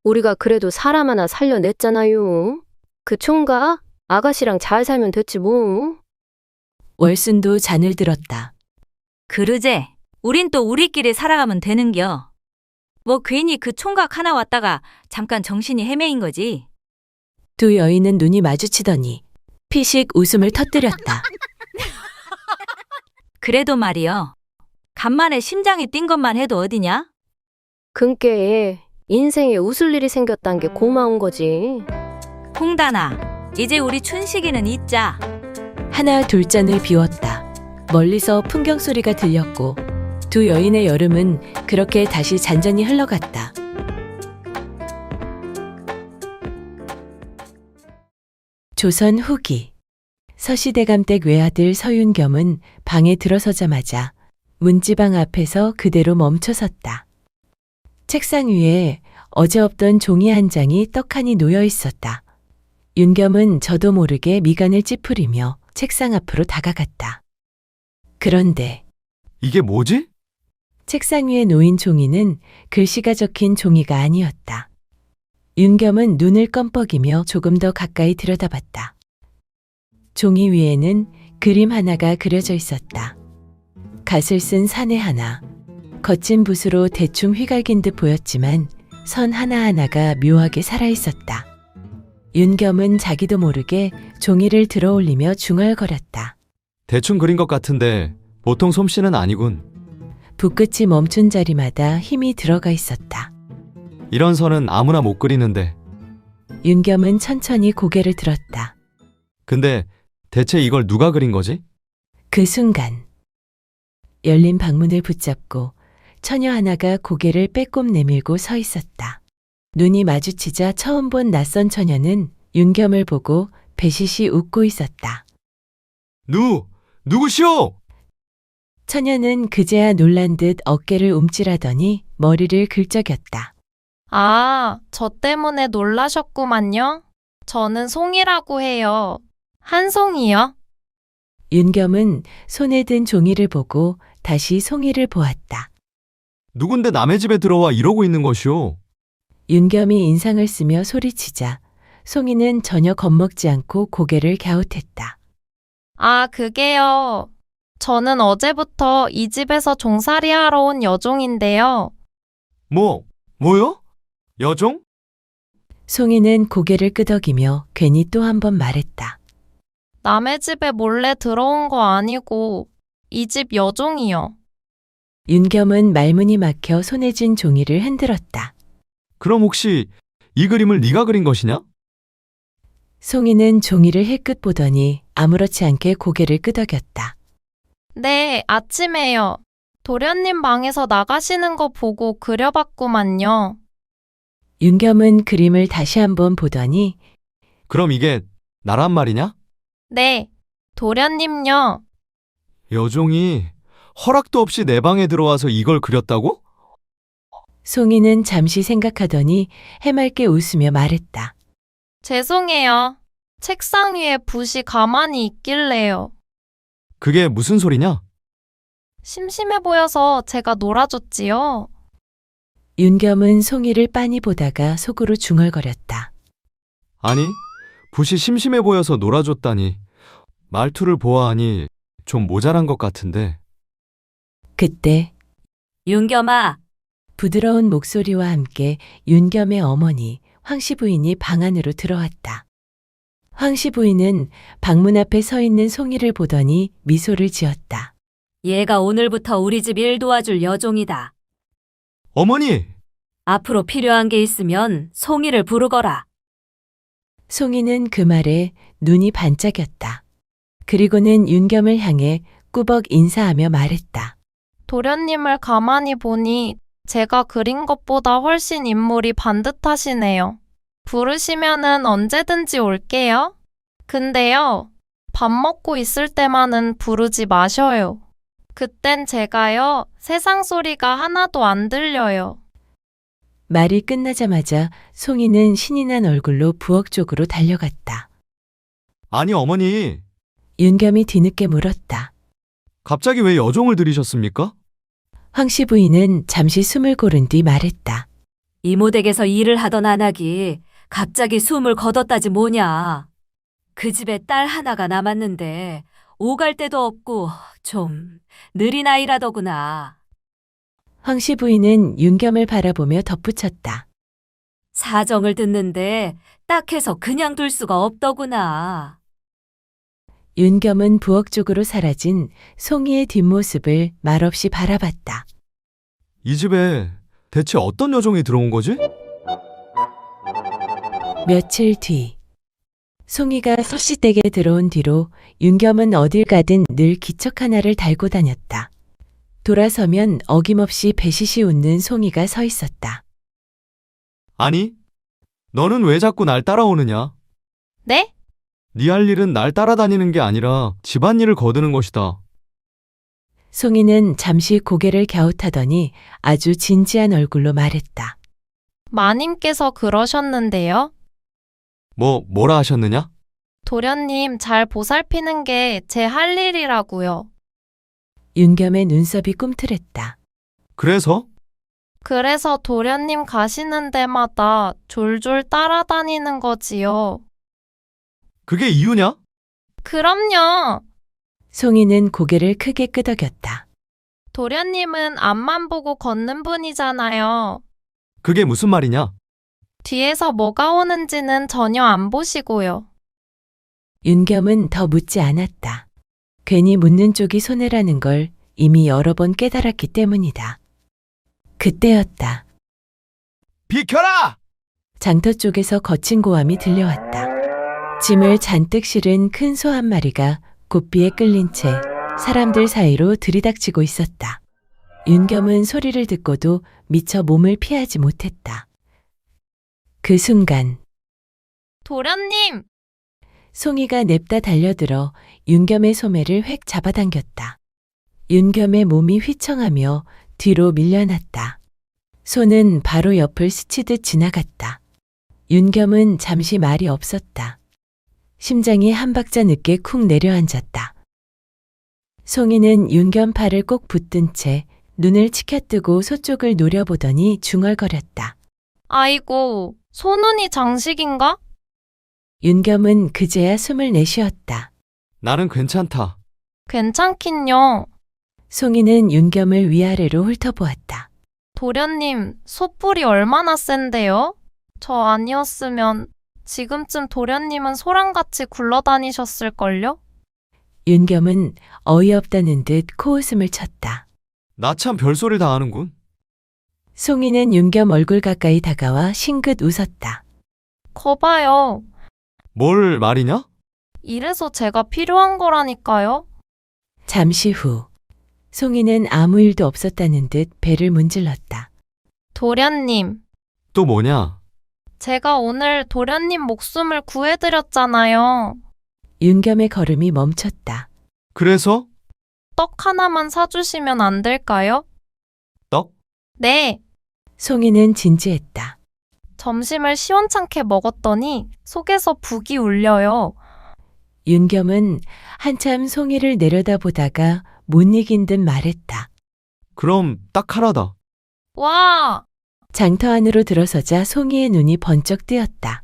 Speaker 3: 우리가 그래도 사람 하나 살려냈잖아요. 그 총각, 아가씨랑 잘 살면 됐지 뭐.
Speaker 2: 월순도 잔을 들었다.
Speaker 5: 그러제, 우린 또 우리끼리 살아가면 되는겨. 뭐 괜히 그 총각 하나 왔다가 잠깐 정신이 헤매인 거지.
Speaker 2: 두 여인은 눈이 마주치더니 피식 웃음을 터뜨렸다.
Speaker 5: 그래도 말이여. 간만에 심장이 뛴 것만 해도 어디냐?
Speaker 3: 근께 인생에 웃을 일이 생겼단 게 고마운 거지.
Speaker 5: 홍단아, 이제 우리 춘식이는 잊자.
Speaker 2: 하나 둘 잔을 비웠다. 멀리서 풍경 소리가 들렸고 두 여인의 여름은 그렇게 다시 잔잔히 흘러갔다. 조선 후기 서시대감댁 외아들 서윤겸은 방에 들어서자마자 문지방 앞에서 그대로 멈춰섰다. 책상 위에 어제 없던 종이 한 장이 떡하니 놓여 있었다. 윤겸은 저도 모르게 미간을 찌푸리며 책상 앞으로 다가갔다. 그런데
Speaker 7: 이게 뭐지?
Speaker 2: 책상 위에 놓인 종이는 글씨가 적힌 종이가 아니었다. 윤겸은 눈을 껌뻑이며 조금 더 가까이 들여다봤다. 종이 위에는 그림 하나가 그려져 있었다. 갓을 쓴 사내 하나, 거친 붓으로 대충 휘갈긴 듯 보였지만 선 하나하나가 묘하게 살아있었다. 윤겸은 자기도 모르게 종이를 들어올리며 중얼거렸다.
Speaker 7: 대충 그린 것 같은데 보통 솜씨는 아니군.
Speaker 2: 붓끝이 멈춘 자리마다 힘이 들어가 있었다.
Speaker 7: 이런 선은 아무나 못 그리는데.
Speaker 2: 윤겸은 천천히 고개를 들었다.
Speaker 7: 근데 대체 이걸 누가 그린 거지?
Speaker 2: 그 순간 열린 방문을 붙잡고 처녀 하나가 고개를 빼꼼 내밀고 서 있었다. 눈이 마주치자 처음 본 낯선 처녀는 윤겸을 보고 배시시 웃고 있었다.
Speaker 7: 누구시오?
Speaker 2: 처녀는 그제야 놀란 듯 어깨를 움찔하더니 머리를 긁적였다.
Speaker 8: 아, 저 때문에 놀라셨구만요. 저는 송이라고 해요. 한송이요?
Speaker 2: 윤겸은 손에 든 종이를 보고 다시 송이를 보았다.
Speaker 7: 누군데 남의 집에 들어와 이러고 있는 것이오?
Speaker 2: 윤겸이 인상을 쓰며 소리치자 송이는 전혀 겁먹지 않고 고개를 갸웃했다.
Speaker 8: 아, 그게요. 저는 어제부터 이 집에서 종살이 하러 온 여종인데요.
Speaker 7: 뭐요? 여종?
Speaker 2: 송이는 고개를 끄덕이며 괜히 또 한 번 말했다.
Speaker 8: 남의 집에 몰래 들어온 거 아니고 이 집 여종이요.
Speaker 2: 윤겸은 말문이 막혀 손에 쥔 종이를 흔들었다.
Speaker 7: 그럼 혹시 이 그림을 네가 그린 것이냐?
Speaker 2: 송이는 종이를 힐끗 보더니 아무렇지 않게 고개를 끄덕였다.
Speaker 8: 네, 아침에요. 도련님 방에서 나가시는 거 보고 그려봤구만요.
Speaker 2: 윤겸은 그림을 다시 한번 보더니
Speaker 7: 그럼 이게 나란 말이냐?
Speaker 8: 네, 도련님요.
Speaker 7: 여종이 허락도 없이 내 방에 들어와서 이걸 그렸다고?
Speaker 2: 송이는 잠시 생각하더니 해맑게 웃으며 말했다.
Speaker 8: 죄송해요. 책상 위에 붓이 가만히 있길래요.
Speaker 7: 그게 무슨 소리냐?
Speaker 8: 심심해 보여서 제가 놀아줬지요.
Speaker 2: 윤겸은 송이를 빤히 보다가 속으로 중얼거렸다.
Speaker 7: 아니, 붓이 심심해 보여서 놀아줬다니. 말투를 보아하니 좀 모자란 것 같은데.
Speaker 2: 그때
Speaker 6: 윤겸아,
Speaker 2: 부드러운 목소리와 함께 윤겸의 어머니 황씨 부인이 방 안으로 들어왔다. 황씨 부인은 방문 앞에 서 있는 송이를 보더니 미소를 지었다.
Speaker 6: 얘가 오늘부터 우리 집 일 도와줄 여종이다.
Speaker 7: 어머니!
Speaker 6: 앞으로 필요한 게 있으면 송이를 부르거라.
Speaker 2: 송이는 그 말에 눈이 반짝였다. 그리고는 윤겸을 향해 꾸벅 인사하며 말했다.
Speaker 8: 도련님을 가만히 보니 제가 그린 것보다 훨씬 인물이 반듯하시네요. 부르시면은 언제든지 올게요. 근데요, 밥 먹고 있을 때만은 부르지 마셔요. 그땐 제가요, 세상 소리가 하나도 안 들려요.
Speaker 2: 말이 끝나자마자 송이는 신이 난 얼굴로 부엌 쪽으로 달려갔다.
Speaker 7: 아니, 어머니.
Speaker 2: 윤겸이 뒤늦게 물었다.
Speaker 7: 갑자기 왜 여종을 들이셨습니까?
Speaker 2: 황씨 부인은 잠시 숨을 고른 뒤 말했다.
Speaker 6: 이모댁에서 일을 하던 안하기 갑자기 숨을 거뒀다지 뭐냐. 그 집에 딸 하나가 남았는데 오갈 데도 없고 좀 느린 아이라더구나.
Speaker 2: 황씨 부인은 윤겸을 바라보며 덧붙였다.
Speaker 6: 사정을 듣는데 딱해서 그냥 둘 수가 없더구나.
Speaker 2: 윤겸은 부엌 쪽으로 사라진 송이의 뒷모습을 말없이 바라봤다.
Speaker 7: 이 집에 대체 어떤 여종이 들어온 거지?
Speaker 2: 며칠 뒤 송이가 소시댁에 들어온 뒤로 윤겸은 어딜 가든 늘 기척 하나를 달고 다녔다. 돌아서면 어김없이 배시시 웃는 송이가 서 있었다.
Speaker 7: 아니, 너는 왜 자꾸 날 따라오느냐?
Speaker 8: 네?
Speaker 7: 네 할 일은 날 따라다니는 게 아니라 집안일을 거두는 것이다.
Speaker 2: 송이는 잠시 고개를 갸웃하더니 아주 진지한 얼굴로 말했다.
Speaker 8: 마님께서 그러셨는데요.
Speaker 7: 뭐라 하셨느냐?
Speaker 8: 도련님 잘 보살피는 게 제 할 일이라고요.
Speaker 2: 윤겸의 눈썹이 꿈틀했다.
Speaker 7: 그래서?
Speaker 8: 그래서 도련님 가시는 데마다 졸졸 따라다니는 거지요.
Speaker 7: 그게 이유냐?
Speaker 8: 그럼요.
Speaker 2: 송이는 고개를 크게 끄덕였다.
Speaker 8: 도련님은 앞만 보고 걷는 분이잖아요.
Speaker 7: 그게 무슨 말이냐?
Speaker 8: 뒤에서 뭐가 오는지는 전혀 안 보시고요.
Speaker 2: 윤겸은 더 묻지 않았다. 괜히 묻는 쪽이 손해라는 걸 이미 여러 번 깨달았기 때문이다. 그때였다.
Speaker 7: 비켜라!
Speaker 2: 장터 쪽에서 거친 고함이 들려왔다. 짐을 잔뜩 실은 큰 소 한 마리가 고삐에 끌린 채 사람들 사이로 들이닥치고 있었다. 윤겸은 소리를 듣고도 미처 몸을 피하지 못했다. 그 순간
Speaker 8: 도련님!
Speaker 2: 송이가 냅다 달려들어 윤겸의 소매를 획 잡아당겼다. 윤겸의 몸이 휘청하며 뒤로 밀려났다. 소는 바로 옆을 스치듯 지나갔다. 윤겸은 잠시 말이 없었다. 심장이 한 박자 늦게 쿵 내려앉았다. 송이는 윤겸 팔을 꼭 붙든 채 눈을 치켜뜨고 소 쪽을 노려보더니 중얼거렸다.
Speaker 8: 아이고, 소눈이 장식인가?
Speaker 2: 윤겸은 그제야 숨을 내쉬었다.
Speaker 7: 나는 괜찮다.
Speaker 8: 괜찮긴요.
Speaker 2: 송이는 윤겸을 위아래로 훑어보았다.
Speaker 8: 도련님, 소뿔이 얼마나 센데요? 저 아니었으면 지금쯤 도련님은 소랑같이 굴러다니셨을걸요?
Speaker 2: 윤겸은 어이없다는 듯 코웃음을 쳤다.
Speaker 7: 나 참 별소리 다 하는군.
Speaker 2: 송이는 윤겸 얼굴 가까이 다가와 싱긋 웃었다.
Speaker 8: 거봐요.
Speaker 7: 뭘 말이냐?
Speaker 8: 이래서 제가 필요한 거라니까요.
Speaker 2: 잠시 후 송이는 아무 일도 없었다는 듯 배를 문질렀다.
Speaker 8: 도련님,
Speaker 7: 또 뭐냐?
Speaker 8: 제가 오늘 도련님 목숨을 구해드렸잖아요.
Speaker 2: 윤겸의 걸음이 멈췄다.
Speaker 7: 그래서?
Speaker 8: 떡 하나만 사주시면 안 될까요?
Speaker 7: 떡?
Speaker 8: 네.
Speaker 2: 송이는 진지했다.
Speaker 8: 점심을 시원찮게 먹었더니 속에서 북이 울려요.
Speaker 2: 윤겸은 한참 송이를 내려다보다가 못 이긴 듯 말했다.
Speaker 7: 그럼 딱 하나다.
Speaker 8: 와,
Speaker 2: 장터 안으로 들어서자 송이의 눈이 번쩍 뜨였다.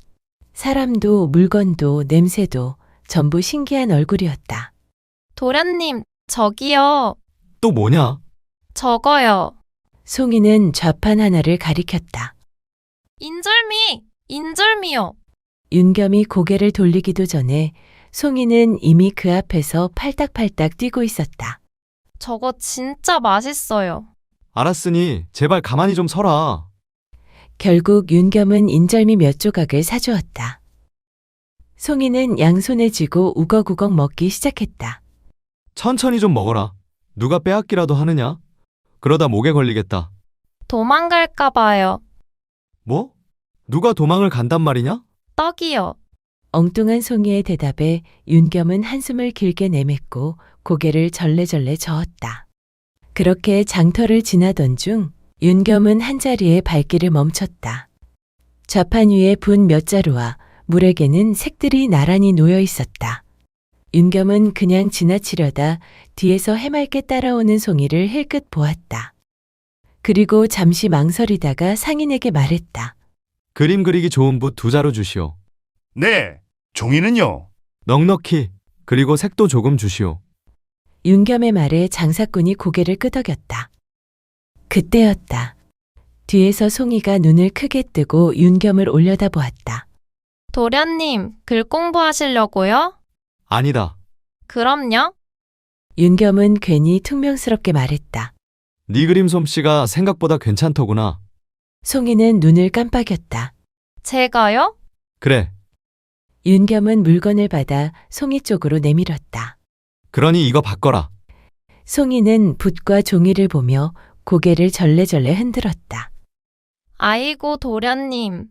Speaker 2: 사람도 물건도 냄새도 전부 신기한 얼굴이었다.
Speaker 8: 도련님, 저기요.
Speaker 7: 또 뭐냐?
Speaker 8: 저거요.
Speaker 2: 송이는 좌판 하나를 가리켰다.
Speaker 8: 인절미! 인절미요.
Speaker 2: 윤겸이 고개를 돌리기도 전에 송이는 이미 그 앞에서 팔딱팔딱 뛰고 있었다.
Speaker 8: 저거 진짜 맛있어요.
Speaker 7: 알았으니 제발 가만히 좀 서라.
Speaker 2: 결국 윤겸은 인절미 몇 조각을 사주었다. 송이는 양손에 쥐고 우걱우걱 먹기 시작했다.
Speaker 7: 천천히 좀 먹어라. 누가 빼앗기라도 하느냐? 그러다 목에 걸리겠다.
Speaker 8: 도망갈까 봐요.
Speaker 7: 뭐? 누가 도망을 간단 말이냐?
Speaker 8: 떡이요.
Speaker 2: 엉뚱한 송이의 대답에 윤겸은 한숨을 길게 내뱉고 고개를 절레절레 저었다. 그렇게 장터를 지나던 중 윤겸은 한자리에 발길을 멈췄다. 좌판 위에 분 몇 자루와 물에게는 색들이 나란히 놓여 있었다. 윤겸은 그냥 지나치려다 뒤에서 해맑게 따라오는 송이를 힐끗 보았다. 그리고 잠시 망설이다가 상인에게 말했다.
Speaker 7: 그림 그리기 좋은 붓 2자루 주시오.
Speaker 9: 네, 종이는요?
Speaker 7: 넉넉히. 그리고 색도 조금 주시오.
Speaker 2: 윤겸의 말에 장사꾼이 고개를 끄덕였다. 그때였다. 뒤에서 송이가 눈을 크게 뜨고 윤겸을 올려다보았다.
Speaker 8: 도련님, 글 공부하시려고요?
Speaker 7: 아니다.
Speaker 8: 그럼요.
Speaker 2: 윤겸은 괜히 퉁명스럽게 말했다.
Speaker 7: 네 그림 솜씨가 생각보다 괜찮더구나.
Speaker 2: 송이는 눈을 깜빡였다.
Speaker 8: 제가요?
Speaker 7: 그래.
Speaker 2: 윤겸은 물건을 받아 송이 쪽으로 내밀었다.
Speaker 7: 그러니 이거 바꿔라.
Speaker 2: 송이는 붓과 종이를 보며 고개를 절레절레 흔들었다.
Speaker 8: 아이고, 도련님.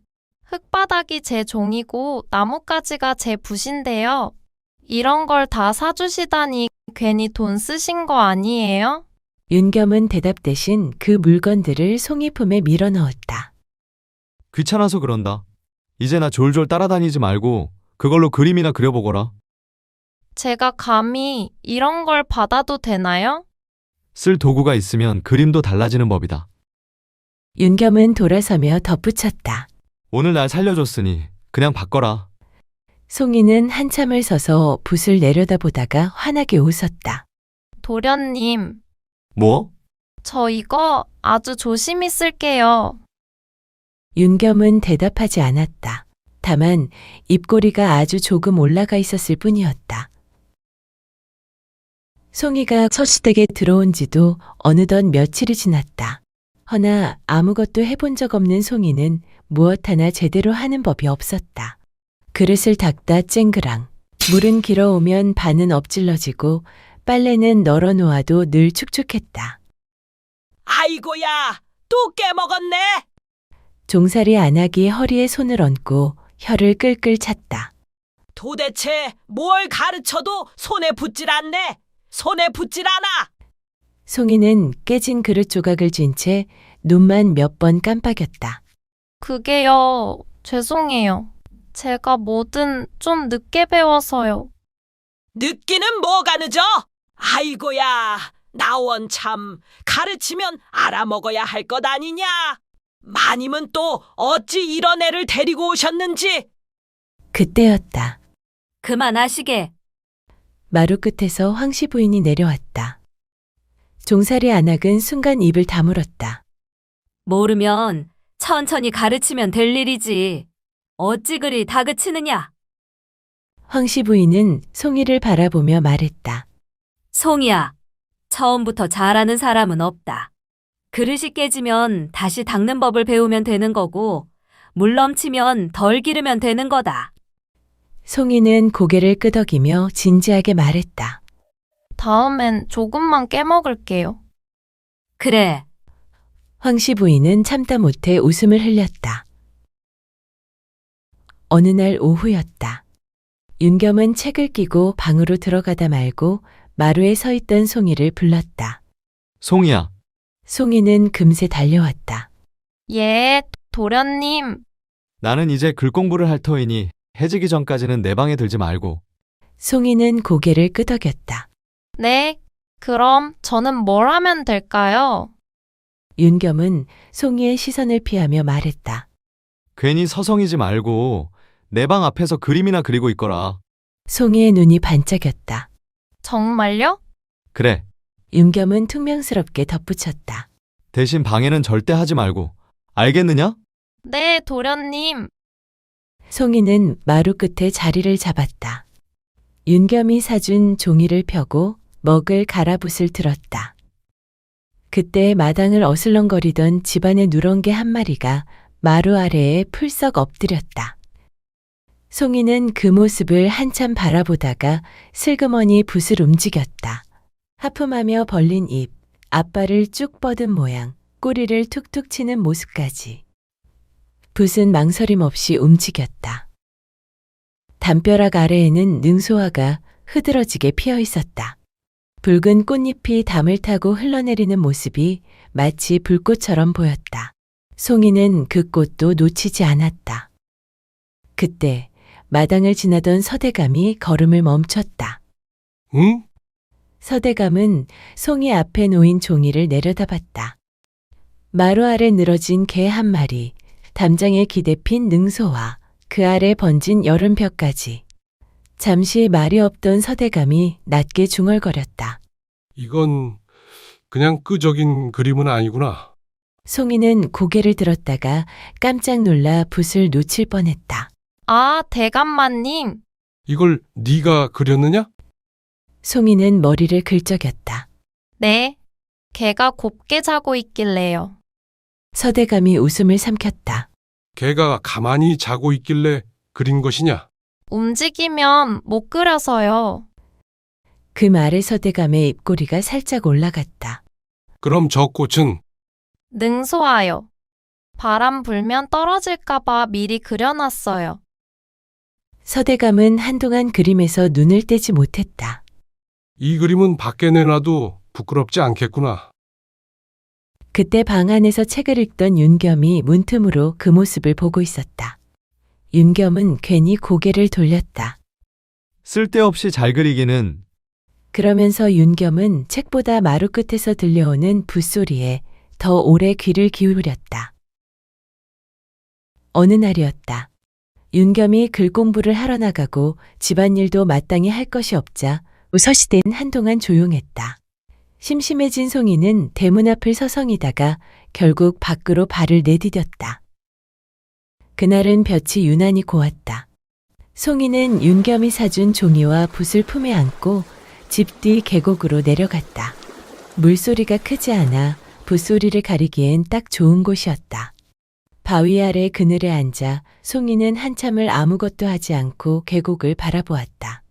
Speaker 8: 흙바닥이 제 종이고 나뭇가지가 제 붓인데요. 이런 걸 다 사주시다니 괜히 돈 쓰신 거 아니에요?
Speaker 2: 윤겸은 대답 대신 그 물건들을 송이 품에 밀어 넣었다.
Speaker 7: 귀찮아서 그런다. 이제 나 졸졸 따라다니지 말고 그걸로 그림이나 그려보거라.
Speaker 8: 제가 감히 이런 걸 받아도 되나요?
Speaker 7: 쓸 도구가 있으면 그림도 달라지는 법이다.
Speaker 2: 윤겸은 돌아서며 덧붙였다.
Speaker 7: 오늘 날 살려줬으니 그냥 바꿔라.
Speaker 2: 송이는 한참을 서서 붓을 내려다보다가 환하게 웃었다.
Speaker 8: 도련님,
Speaker 7: 뭐?
Speaker 8: 저 이거 아주 조심히 쓸게요.
Speaker 2: 윤겸은 대답하지 않았다. 다만 입꼬리가 아주 조금 올라가 있었을 뿐이었다. 송이가 첫 시댁에 들어온 지도 어느덧 며칠이 지났다. 허나 아무것도 해본 적 없는 송이는 무엇 하나 제대로 하는 법이 없었다. 그릇을 닦다 쨍그랑, 물은 길어오면 반은 엎질러지고 빨래는 널어 놓아도 늘 축축했다.
Speaker 10: 아이고야, 또 깨먹었네.
Speaker 2: 종살이 안 하기 허리에 손을 얹고 혀를 끌끌 찼다.
Speaker 10: 도대체 뭘 가르쳐도 손에 붙질 않네. 손에 붙질 않아.
Speaker 2: 송이는 깨진 그릇 조각을 쥔 채 눈만 몇 번 깜빡였다.
Speaker 8: 그게요, 죄송해요. 제가 뭐든 좀 늦게 배워서요.
Speaker 10: 늦기는 뭐가 늦어? 아이고야, 나원 참 가르치면 알아먹어야 할 것 아니냐. 마님은 또 어찌 이런 애를 데리고 오셨는지.
Speaker 2: 그때였다.
Speaker 6: 그만하시게.
Speaker 2: 마루 끝에서 황씨 부인이 내려왔다. 종살이 안악은 순간 입을 다물었다.
Speaker 6: 모르면 천천히 가르치면 될 일이지. 어찌 그리 다그치느냐?
Speaker 2: 황씨 부인은 송이를 바라보며 말했다.
Speaker 6: 송이야, 처음부터 잘하는 사람은 없다. 그릇이 깨지면 다시 닦는 법을 배우면 되는 거고, 물 넘치면 덜 기르면 되는 거다.
Speaker 2: 송이는 고개를 끄덕이며 진지하게 말했다.
Speaker 8: 다음엔 조금만 깨먹을게요.
Speaker 6: 그래,
Speaker 2: 황씨 부인은 참다 못해 웃음을 흘렸다. 어느 날 오후였다. 윤겸은 책을 끼고 방으로 들어가다 말고 마루에 서 있던 송이를 불렀다.
Speaker 7: 송이야.
Speaker 2: 송이는 금세 달려왔다.
Speaker 8: 예, 도련님.
Speaker 7: 나는 이제 글 공부를 할 터이니 해지기 전까지는 내 방에 들지 말고.
Speaker 2: 송이는 고개를 끄덕였다.
Speaker 8: 네, 그럼 저는 뭘 하면 될까요?
Speaker 2: 윤겸은 송이의 시선을 피하며 말했다.
Speaker 7: 괜히 서성이지 말고 내 방 앞에서 그림이나 그리고 있거라.
Speaker 2: 송이의 눈이 반짝였다.
Speaker 8: 정말요?
Speaker 7: 그래.
Speaker 2: 윤겸은 퉁명스럽게 덧붙였다.
Speaker 7: 대신 방해는 절대 하지 말고. 알겠느냐?
Speaker 8: 네, 도련님.
Speaker 2: 송이는 마루 끝에 자리를 잡았다. 윤겸이 사준 종이를 펴고 먹을 가라붓을 들었다. 그때 마당을 어슬렁거리던 집안의 누렁개 한 마리가 마루 아래에 풀썩 엎드렸다. 송이는 그 모습을 한참 바라보다가 슬그머니 붓을 움직였다. 하품하며 벌린 입, 앞발을 쭉 뻗은 모양, 꼬리를 툭툭 치는 모습까지. 붓은 망설임 없이 움직였다. 담벼락 아래에는 능소화가 흐드러지게 피어 있었다. 붉은 꽃잎이 담을 타고 흘러내리는 모습이 마치 불꽃처럼 보였다. 송이는 그 꽃도 놓치지 않았다. 그때 마당을 지나던 서대감이 걸음을 멈췄다.
Speaker 11: 응?
Speaker 2: 서대감은 송이 앞에 놓인 종이를 내려다봤다. 마루 아래 늘어진 개 한 마리, 담장에 기대핀 능소와 그 아래 번진 여름벼까지. 잠시 말이 없던 서대감이 낮게 중얼거렸다.
Speaker 11: 이건 그냥 끄적인 그림은 아니구나.
Speaker 2: 송이는 고개를 들었다가 깜짝 놀라 붓을 놓칠 뻔했다.
Speaker 8: 아, 대감마님.
Speaker 11: 이걸 네가 그렸느냐?
Speaker 2: 송이는 머리를 긁적였다.
Speaker 8: 네. 개가 곱게 자고 있길래요.
Speaker 2: 서대감이 웃음을 삼켰다.
Speaker 11: 걔가 가만히 자고 있길래 그린 것이냐?
Speaker 8: 움직이면 못 그려서요.
Speaker 2: 그 말에 서대감의 입꼬리가 살짝 올라갔다.
Speaker 11: 그럼 저 꽃은
Speaker 8: 능소하여. 바람 불면 떨어질까봐 미리 그려놨어요.
Speaker 2: 서대감은 한동안 그림에서 눈을 떼지 못했다.
Speaker 11: 이 그림은 밖에 내놔도 부끄럽지 않겠구나.
Speaker 2: 그때 방 안에서 책을 읽던 윤겸이 문틈으로 그 모습을 보고 있었다. 윤겸은 괜히 고개를 돌렸다.
Speaker 7: 쓸데없이 잘 그리기는.
Speaker 2: 그러면서 윤겸은 책보다 마루 끝에서 들려오는 붓소리에 더 오래 귀를 기울였다. 어느 날이었다. 윤겸이 글 공부를 하러 나가고 집안일도 마땅히 할 것이 없자 우서시대는 한동안 조용했다. 심심해진 송이는 대문 앞을 서성이다가 결국 밖으로 발을 내디뎠다. 그날은 볕이 유난히 고왔다. 송이는 윤겸이 사준 종이와 붓을 품에 안고 집 뒤 계곡으로 내려갔다. 물소리가 크지 않아 붓소리를 가리기엔 딱 좋은 곳이었다. 바위 아래 그늘에 앉아 송이는 한참을 아무것도 하지 않고 계곡을 바라보았다.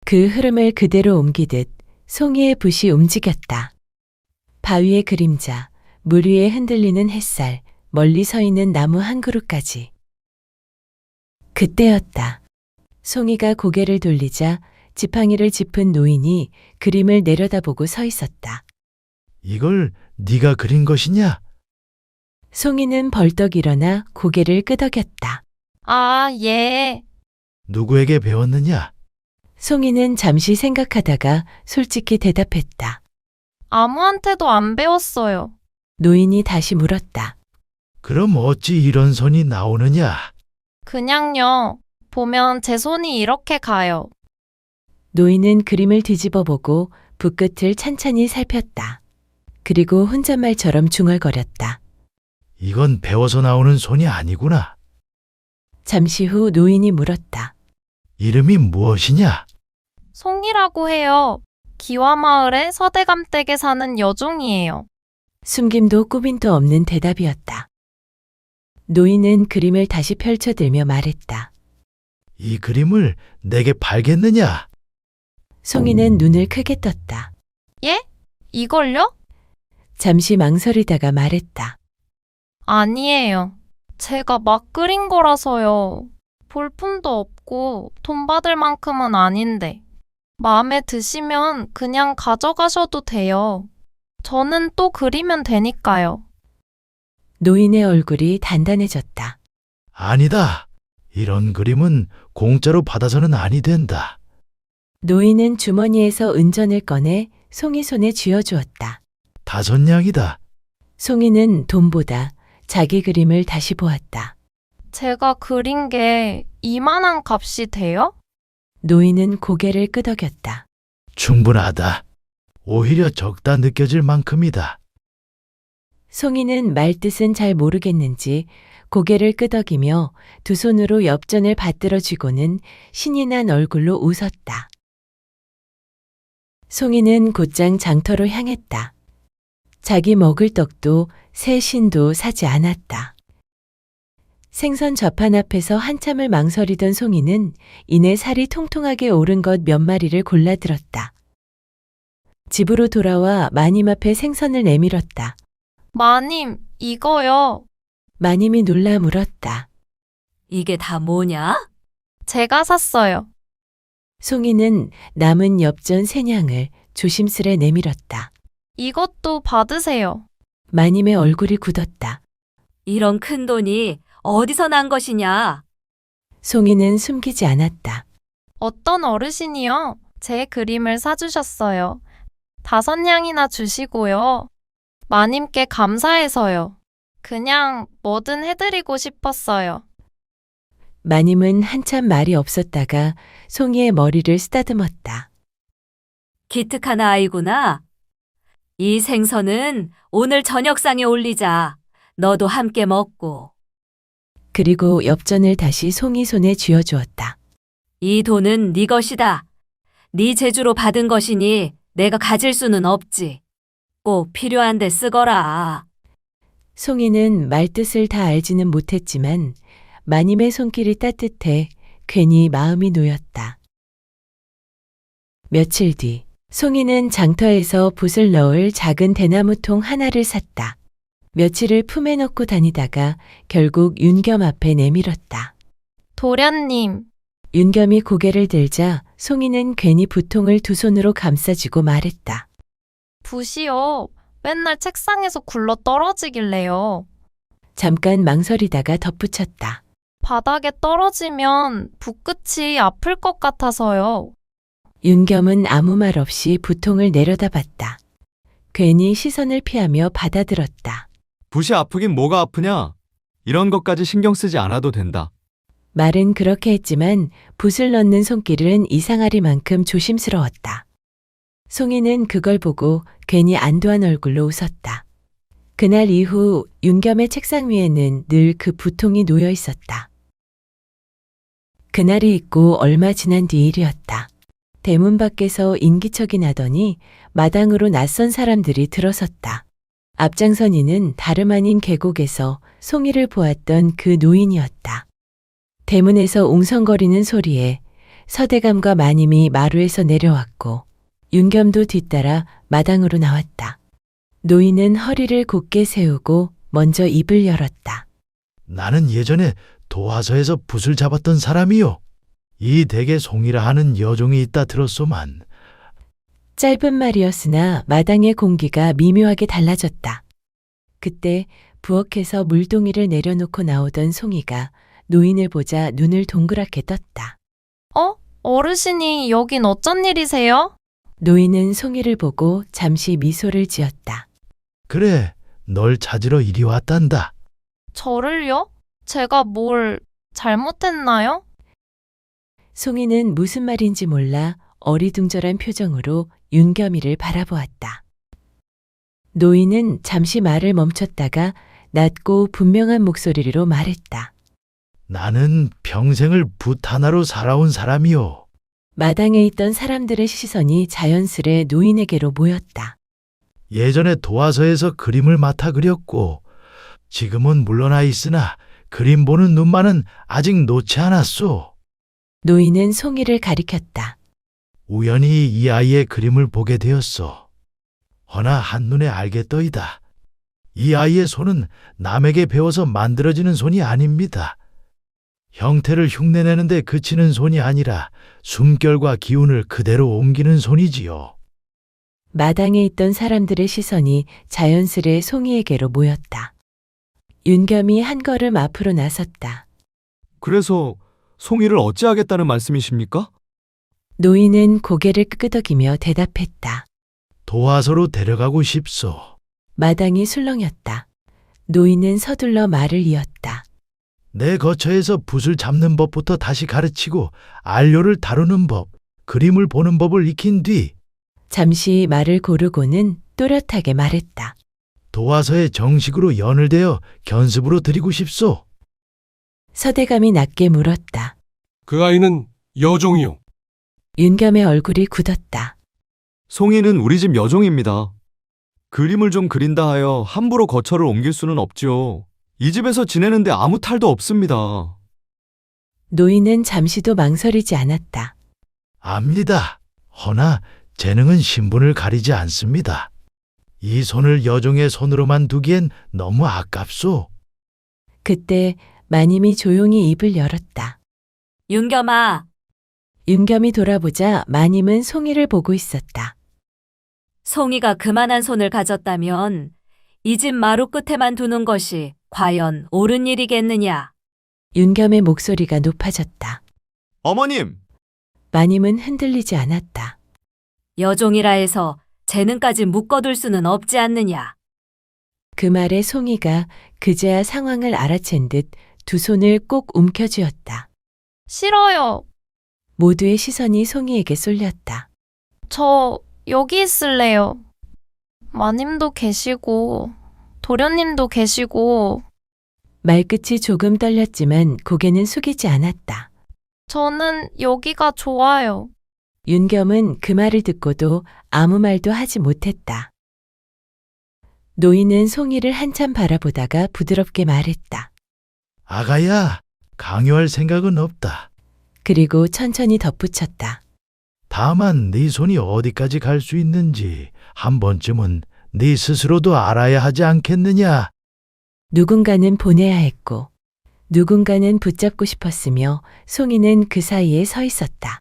Speaker 2: 그 흐름을 그대로 옮기듯 송이의 붓이 움직였다. 바위의 그림자, 물 위에 흔들리는 햇살, 멀리 서 있는 나무 한 그루까지. 그때였다. 송이가 고개를 돌리자 지팡이를 짚은 노인이 그림을 내려다보고 서 있었다.
Speaker 12: 이걸 네가 그린 것이냐?
Speaker 2: 송이는 벌떡 일어나 고개를 끄덕였다.
Speaker 8: 아, 예.
Speaker 12: 누구에게 배웠느냐?
Speaker 2: 송이는 잠시 생각하다가 솔직히 대답했다.
Speaker 8: 아무한테도 안 배웠어요.
Speaker 2: 노인이 다시 물었다.
Speaker 12: 그럼 어찌 이런 손이 나오느냐?
Speaker 8: 그냥요. 보면 제 손이 이렇게 가요.
Speaker 2: 노인은 그림을 뒤집어 보고 붓끝을 찬찬히 살폈다. 그리고 혼잣말처럼 중얼거렸다.
Speaker 12: 이건 배워서 나오는 손이 아니구나.
Speaker 2: 잠시 후 노인이 물었다.
Speaker 12: 이름이 무엇이냐?
Speaker 8: 송이라고 해요. 기와마을의 서대감 댁에 사는 여종이에요.
Speaker 2: 숨김도 꾸민도 없는 대답이었다. 노인은 그림을 다시 펼쳐들며 말했다.
Speaker 12: 이 그림을 내게 팔겠느냐?
Speaker 2: 송이는 눈을 크게 떴다.
Speaker 8: 예? 이걸요?
Speaker 2: 잠시 망설이다가 말했다.
Speaker 8: 아니에요. 제가 막 그린 거라서요. 볼품도 없고 돈 받을 만큼은 아닌데. 마음에 드시면 그냥 가져가셔도 돼요. 저는 또 그리면 되니까요.
Speaker 2: 노인의 얼굴이 단단해졌다.
Speaker 12: 아니다. 이런 그림은 공짜로 받아서는 아니 된다.
Speaker 2: 노인은 주머니에서 은전을 꺼내 송이 손에 쥐어주었다.
Speaker 12: 5냥이다.
Speaker 2: 송이는 돈보다 자기 그림을 다시 보았다.
Speaker 8: 제가 그린 게 이만한 값이 돼요?
Speaker 2: 노인은 고개를 끄덕였다.
Speaker 12: 충분하다. 오히려 적다 느껴질 만큼이다.
Speaker 2: 송이는 말뜻은 잘 모르겠는지 고개를 끄덕이며 두 손으로 엽전을 받들어 쥐고는 신이 난 얼굴로 웃었다. 송이는 곧장 장터로 향했다. 자기 먹을 떡도 새 신도 사지 않았다. 생선 좌판 앞에서 한참을 망설이던 송이는 이내 살이 통통하게 오른 것 몇 마리를 골라들었다. 집으로 돌아와 마님 앞에 생선을 내밀었다.
Speaker 8: 마님, 이거요.
Speaker 2: 마님이 놀라 물었다.
Speaker 6: 이게 다 뭐냐?
Speaker 8: 제가 샀어요.
Speaker 2: 송이는 남은 엽전 세 냥을 조심스레 내밀었다.
Speaker 8: 이것도 받으세요.
Speaker 2: 마님의 얼굴이 굳었다.
Speaker 6: 이런 큰 돈이 어디서 난 것이냐?
Speaker 2: 송이는 숨기지 않았다.
Speaker 8: 어떤 어르신이요? 제 그림을 사주셨어요. 5냥이나 주시고요. 마님께 감사해서요. 그냥 뭐든 해드리고 싶었어요.
Speaker 2: 마님은 한참 말이 없었다가 송이의 머리를 쓰다듬었다.
Speaker 6: 기특한 아이구나. 이 생선은 오늘 저녁상에 올리자. 너도 함께 먹고.
Speaker 2: 그리고 엽전을 다시 송이 손에 쥐어주었다.
Speaker 6: 이 돈은 네 것이다. 네 제주로 받은 것이니 내가 가질 수는 없지. 꼭 필요한 데 쓰거라.
Speaker 2: 송이는 말뜻을 다 알지는 못했지만 마님의 손길이 따뜻해 괜히 마음이 놓였다. 며칠 뒤 송이는 장터에서 붓을 넣을 작은 대나무통 하나를 샀다. 며칠을 품에 넣고 다니다가 결국 윤겸 앞에 내밀었다.
Speaker 8: 도련님,
Speaker 2: 윤겸이 고개를 들자 송이는 괜히 붓통을 두 손으로 감싸쥐고 말했다.
Speaker 8: 붓이요. 맨날 책상에서 굴러 떨어지길래요.
Speaker 2: 잠깐 망설이다가 덧붙였다.
Speaker 8: 바닥에 떨어지면 붓끝이 아플 것 같아서요.
Speaker 2: 윤겸은 아무 말 없이 붓통을 내려다봤다. 괜히 시선을 피하며 받아들었다.
Speaker 7: 붓이 아프긴 뭐가 아프냐? 이런 것까지 신경 쓰지 않아도 된다.
Speaker 2: 말은 그렇게 했지만 붓을 넣는 손길은 이상하리만큼 조심스러웠다. 송이는 그걸 보고 괜히 안도한 얼굴로 웃었다. 그날 이후 윤겸의 책상 위에는 늘 그 붓통이 놓여 있었다. 그날이 있고 얼마 지난 뒤 일이었다. 대문 밖에서 인기척이 나더니 마당으로 낯선 사람들이 들어섰다. 앞장선 이는 다름 아닌 계곡에서 송이를 보았던 그 노인이었다. 대문에서 웅성거리는 소리에 서대감과 마님이 마루에서 내려왔고 윤겸도 뒤따라 마당으로 나왔다. 노인은 허리를 곧게 세우고 먼저 입을 열었다.
Speaker 12: 나는 예전에 도화서에서 붓을 잡았던 사람이요. 이 댁에 송이라 하는 여종이 있다 들었소만.
Speaker 2: 짧은 말이었으나 마당의 공기가 미묘하게 달라졌다. 그때 부엌에서 물동이를 내려놓고 나오던 송이가 노인을 보자 눈을 동그랗게 떴다.
Speaker 8: 어르신이 여긴 어쩐 일이세요?
Speaker 2: 노인은 송이를 보고 잠시 미소를 지었다.
Speaker 12: 그래, 널 찾으러 이리 왔단다.
Speaker 8: 저를요? 제가 뭘 잘못했나요?
Speaker 2: 송이는 무슨 말인지 몰라 어리둥절한 표정으로 윤겸이를 바라보았다. 노인은 잠시 말을 멈췄다가 낮고 분명한 목소리로 말했다.
Speaker 12: 나는 평생을 붓 하나로 살아온 사람이요.
Speaker 2: 마당에 있던 사람들의 시선이 자연스레 노인에게로 모였다.
Speaker 12: 예전에 도화서에서 그림을 맡아 그렸고 지금은 물러나 있으나 그림 보는 눈만은 아직 놓지 않았소.
Speaker 2: 노인은 송이를 가리켰다.
Speaker 12: 우연히 이 아이의 그림을 보게 되었소. 허나 한눈에 알겠더이다. 이 아이의 손은 남에게 배워서 만들어지는 손이 아닙니다. 형태를 흉내내는데 그치는 손이 아니라 숨결과 기운을 그대로 옮기는 손이지요.
Speaker 2: 마당에 있던 사람들의 시선이 자연스레 송이에게로 모였다. 윤겸이 한 걸음 앞으로 나섰다.
Speaker 7: 그래서 송이를 어찌하겠다는 말씀이십니까?
Speaker 2: 노인은 고개를 끄덕이며 대답했다.
Speaker 12: 도화서로 데려가고 싶소.
Speaker 2: 마당이 술렁였다. 노인은 서둘러 말을 이었다.
Speaker 12: 내 거처에서 붓을 잡는 법부터 다시 가르치고 안료를 다루는 법, 그림을 보는 법을 익힌 뒤
Speaker 2: 잠시 말을 고르고는 또렷하게 말했다.
Speaker 12: 도화서에 정식으로 연을 대어 견습으로 드리고 싶소.
Speaker 2: 서대감이 낮게 물었다.
Speaker 11: 그 아이는 여종이요.
Speaker 2: 윤겸의 얼굴이 굳었다.
Speaker 7: 송이는 우리 집 여종입니다. 그림을 좀 그린다 하여 함부로 거처를 옮길 수는 없지요. 이 집에서 지내는데 아무 탈도 없습니다.
Speaker 2: 노인은 잠시도 망설이지 않았다.
Speaker 12: 압니다. 허나 재능은 신분을 가리지 않습니다. 이 손을 여종의 손으로만 두기엔 너무 아깝소.
Speaker 2: 그때 마님이 조용히 입을 열었다.
Speaker 6: 윤겸아,
Speaker 2: 윤겸이 돌아보자 마님은 송이를 보고 있었다.
Speaker 6: 송이가 그만한 손을 가졌다면 이 집 마루 끝에만 두는 것이 과연 옳은 일이겠느냐?
Speaker 2: 윤겸의 목소리가 높아졌다.
Speaker 7: 어머님!
Speaker 2: 마님은 흔들리지 않았다.
Speaker 6: 여종이라 해서 재능까지 묶어둘 수는 없지 않느냐?
Speaker 2: 그 말에 송이가 그제야 상황을 알아챈 듯 두 손을 꼭 움켜쥐었다.
Speaker 8: 싫어요.
Speaker 2: 모두의 시선이 송이에게 쏠렸다.
Speaker 8: 저 여기 있을래요. 마님도 계시고 도련님도 계시고
Speaker 2: 말끝이 조금 떨렸지만 고개는 숙이지 않았다.
Speaker 8: 저는 여기가 좋아요.
Speaker 2: 윤겸은 그 말을 듣고도 아무 말도 하지 못했다. 노인은 송이를 한참 바라보다가 부드럽게 말했다.
Speaker 12: 아가야, 강요할 생각은 없다.
Speaker 2: 그리고 천천히 덧붙였다.
Speaker 12: 다만 네 손이 어디까지 갈 수 있는지 한 번쯤은 네 스스로도 알아야 하지 않겠느냐.
Speaker 2: 누군가는 보내야 했고 누군가는 붙잡고 싶었으며 송이는 그 사이에 서 있었다.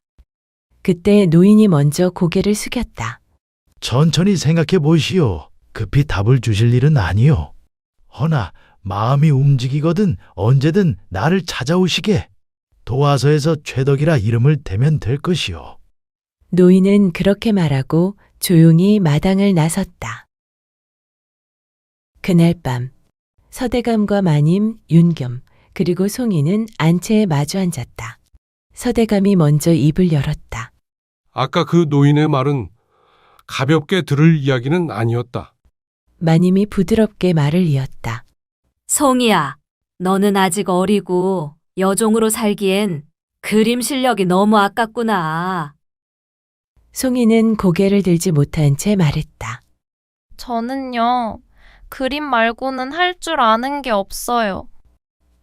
Speaker 2: 그때 노인이 먼저 고개를 숙였다.
Speaker 12: 천천히 생각해 보시오. 급히 답을 주실 일은 아니오. 허나 마음이 움직이거든 언제든 나를 찾아오시게. 도화서에서 최덕이라 이름을 대면 될 것이오.
Speaker 2: 노인은 그렇게 말하고 조용히 마당을 나섰다. 그날 밤 서대감과 마님, 윤겸, 그리고 송이는 안채에 마주 앉았다. 서대감이 먼저 입을 열었다.
Speaker 11: 아까 그 노인의 말은 가볍게 들을 이야기는 아니었다.
Speaker 2: 마님이 부드럽게 말을 이었다.
Speaker 6: 송이야, 너는 아직 어리고 여종으로 살기엔 그림 실력이 너무 아깝구나.
Speaker 2: 송이는 고개를 들지 못한 채 말했다.
Speaker 8: 저는요, 그림 말고는 할 줄 아는 게 없어요.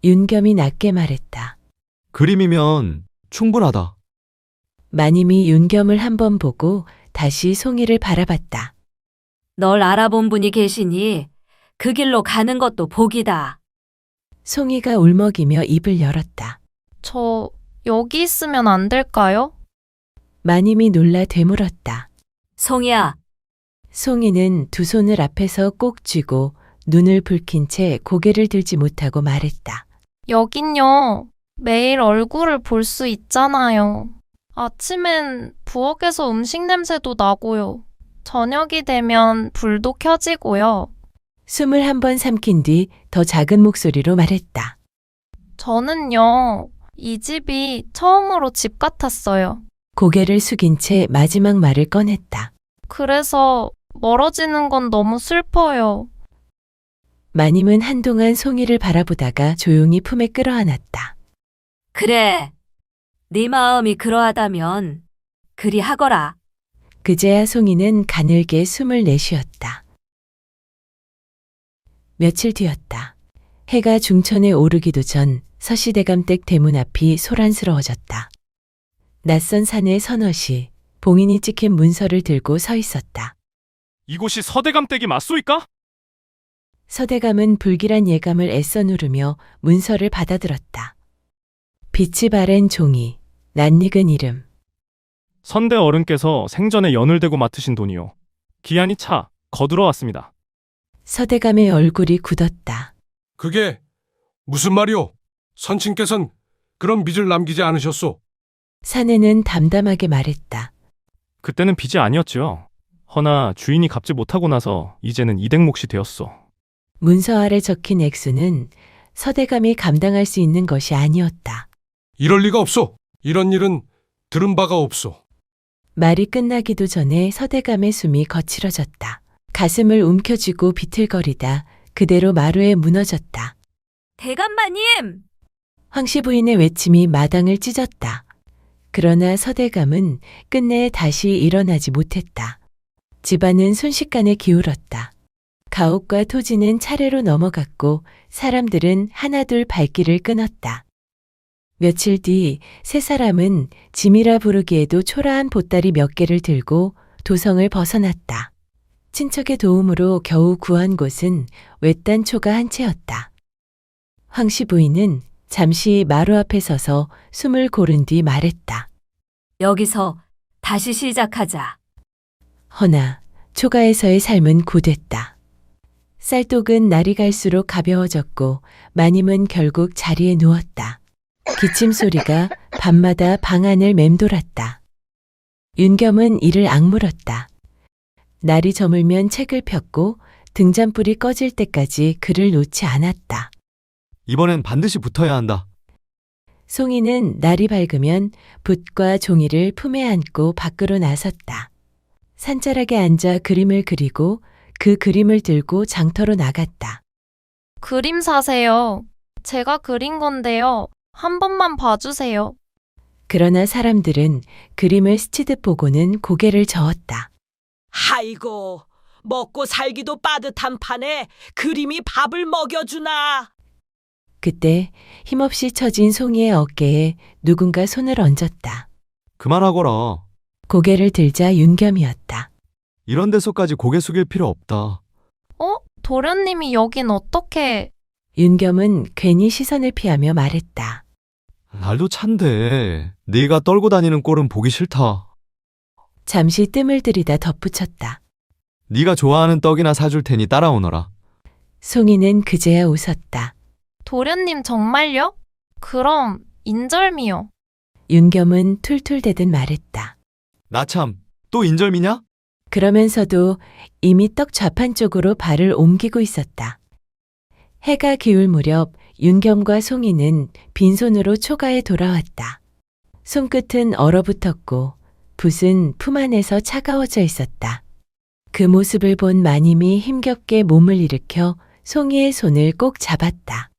Speaker 2: 윤겸이 낮게 말했다.
Speaker 7: 그림이면 충분하다.
Speaker 2: 마님이 윤겸을 한번 보고 다시 송이를 바라봤다.
Speaker 6: 널 알아본 분이 계시니 그 길로 가는 것도 복이다.
Speaker 2: 송이가 울먹이며 입을 열었다.
Speaker 8: 저 여기 있으면 안 될까요?
Speaker 2: 마님이 놀라 되물었다.
Speaker 6: 송이야,
Speaker 2: 송이는 두 손을 앞에서 꼭 쥐고 눈을 붉힌 채 고개를 들지 못하고 말했다.
Speaker 8: 여긴요, 매일 얼굴을 볼 수 있잖아요. 아침엔 부엌에서 음식 냄새도 나고요. 저녁이 되면 불도 켜지고요.
Speaker 2: 숨을 한 번 삼킨 뒤 더 작은 목소리로 말했다.
Speaker 8: 저는요, 이 집이 처음으로 집 같았어요.
Speaker 2: 고개를 숙인 채 마지막 말을 꺼냈다.
Speaker 8: 그래서 멀어지는 건 너무 슬퍼요.
Speaker 2: 마님은 한동안 송이를 바라보다가 조용히 품에 끌어안았다.
Speaker 6: 그래. 네 마음이 그러하다면 그리 하거라.
Speaker 2: 그제야 송이는 가늘게 숨을 내쉬었다. 며칠 뒤였다. 해가 중천에 오르기도 전 서시대감댁 대문 앞이 소란스러워졌다. 낯선 사내 서넛이 봉인이 찍힌 문서를 들고 서 있었다.
Speaker 13: 이곳이 서대감댁이 맞소이까?
Speaker 2: 서대감은 불길한 예감을 애써 누르며 문서를 받아들었다. 빛이 바랜 종이, 낯익은 이름.
Speaker 13: 선대 어른께서 생전에 연을 대고 맡으신 돈이요. 기한이 차 거두러 왔습니다.
Speaker 2: 서대감의 얼굴이 굳었다.
Speaker 11: 그게 무슨 말이오? 선친께선 그런 빚을 남기지 않으셨소.
Speaker 2: 사내는 담담하게 말했다.
Speaker 13: 그때는 빚이 아니었지요. 허나 주인이 갚지 못하고 나서 이제는 이댁 몫이 되었어.
Speaker 2: 문서 아래 적힌 액수는 서대감이 감당할 수 있는 것이 아니었다.
Speaker 11: 이럴 리가 없소. 이런 일은 들은 바가 없소.
Speaker 2: 말이 끝나기도 전에 서대감의 숨이 거칠어졌다. 가슴을 움켜쥐고 비틀거리다 그대로 마루에 무너졌다.
Speaker 6: 대감마님!
Speaker 2: 황씨 부인의 외침이 마당을 찢었다. 그러나 서대감은 끝내 다시 일어나지 못했다. 집안은 순식간에 기울었다. 가옥과 토지는 차례로 넘어갔고 사람들은 하나둘 발길을 끊었다. 며칠 뒤 세 사람은 짐이라 부르기에도 초라한 보따리 몇 개를 들고 도성을 벗어났다. 친척의 도움으로 겨우 구한 곳은 외딴 초가 한 채였다. 황씨 부인은 잠시 마루 앞에 서서 숨을 고른 뒤 말했다.
Speaker 6: 여기서 다시 시작하자.
Speaker 2: 허나 초가에서의 삶은 고됐다. 쌀독은 날이 갈수록 가벼워졌고 마님은 결국 자리에 누웠다. 기침 소리가 밤마다 방 안을 맴돌았다. 윤겸은 이를 악물었다. 날이 저물면 책을 폈고 등잔불이 꺼질 때까지 글을 놓지 않았다.
Speaker 7: 이번엔 반드시 붙어야 한다.
Speaker 2: 송이는 날이 밝으면 붓과 종이를 품에 안고 밖으로 나섰다. 산자락에 앉아 그림을 그리고 그 그림을 들고 장터로 나갔다.
Speaker 8: 그림 사세요. 제가 그린 건데요. 한 번만 봐주세요.
Speaker 2: 그러나 사람들은 그림을 스치듯 보고는 고개를 저었다.
Speaker 10: 아이고, 먹고 살기도 빠듯한 판에 그림이 밥을 먹여주나.
Speaker 2: 그때 힘없이 처진 송이의 어깨에 누군가 손을 얹었다.
Speaker 7: 그만하거라.
Speaker 2: 고개를 들자 윤겸이었다.
Speaker 7: 이런 데서까지 고개 숙일 필요 없다.
Speaker 8: 도련님이 여긴 어떻게...
Speaker 2: 윤겸은 괜히 시선을 피하며 말했다.
Speaker 7: 날도 찬데 네가 떨고 다니는 꼴은 보기 싫다.
Speaker 2: 잠시 뜸을 들이다 덧붙였다.
Speaker 7: 네가 좋아하는 떡이나 사줄 테니 따라오너라.
Speaker 2: 송이는 그제야 웃었다.
Speaker 8: 도련님 정말요? 그럼 인절미요.
Speaker 2: 윤겸은 툴툴대듯 말했다.
Speaker 7: 나 참, 또 인절미냐?
Speaker 2: 그러면서도 이미 떡 좌판 쪽으로 발을 옮기고 있었다. 해가 기울 무렵 윤겸과 송이는 빈손으로 초가에 돌아왔다. 손끝은 얼어붙었고 붓은 품 안에서 차가워져 있었다. 그 모습을 본 마님이 힘겹게 몸을 일으켜 송이의 손을 꼭 잡았다.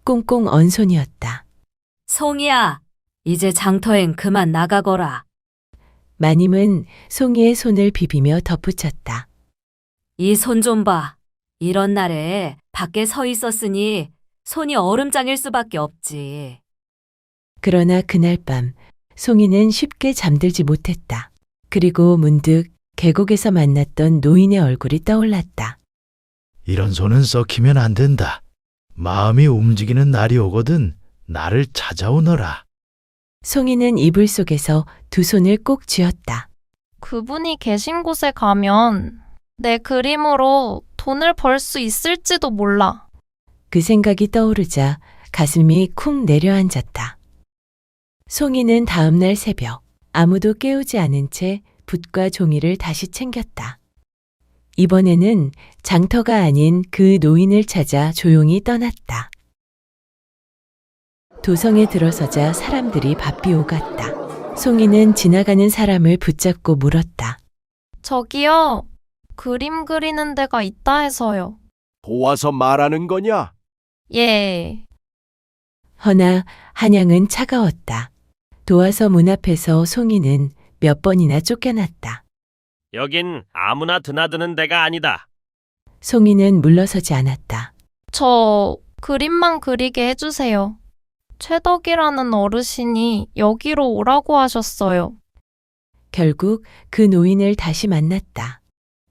Speaker 2: 꽁꽁 언 손이었다.
Speaker 6: 송이야, 이제 장터엔 그만 나가거라.
Speaker 2: 마님은 송이의 손을 비비며 덧붙였다.
Speaker 6: 이 손 좀 봐. 이런 날에 밖에 서 있었으니 손이 얼음장일 수밖에 없지.
Speaker 2: 그러나 그날 밤 송이는 쉽게 잠들지 못했다. 그리고 문득 계곡에서 만났던 노인의 얼굴이 떠올랐다.
Speaker 12: 이런 손은 썩히면 안 된다. 마음이 움직이는 날이 오거든 나를 찾아오너라.
Speaker 2: 송이는 이불 속에서 두 손을 꼭 쥐었다.
Speaker 8: 그분이 계신 곳에 가면 내 그림으로 돈을 벌 수 있을지도 몰라.
Speaker 2: 그 생각이 떠오르자 가슴이 쿵 내려앉았다. 송이는 다음날 새벽 아무도 깨우지 않은 채 붓과 종이를 다시 챙겼다. 이번에는 장터가 아닌 그 노인을 찾아 조용히 떠났다. 도성에 들어서자 사람들이 바삐 오갔다. 송이는 지나가는 사람을 붙잡고 물었다.
Speaker 8: 저기요. 그림 그리는 데가 있다 해서요.
Speaker 14: 도와서 말하는 거냐?
Speaker 8: 예.
Speaker 2: 허나 한양은 차가웠다. 도와서 문 앞에서 송이는 몇 번이나 쫓겨났다.
Speaker 14: 여긴 아무나 드나드는 데가 아니다.
Speaker 2: 송이는 물러서지 않았다.
Speaker 8: 저 그림만 그리게 해주세요. 최덕이라는 어르신이 여기로 오라고 하셨어요.
Speaker 2: 결국 그 노인을 다시 만났다.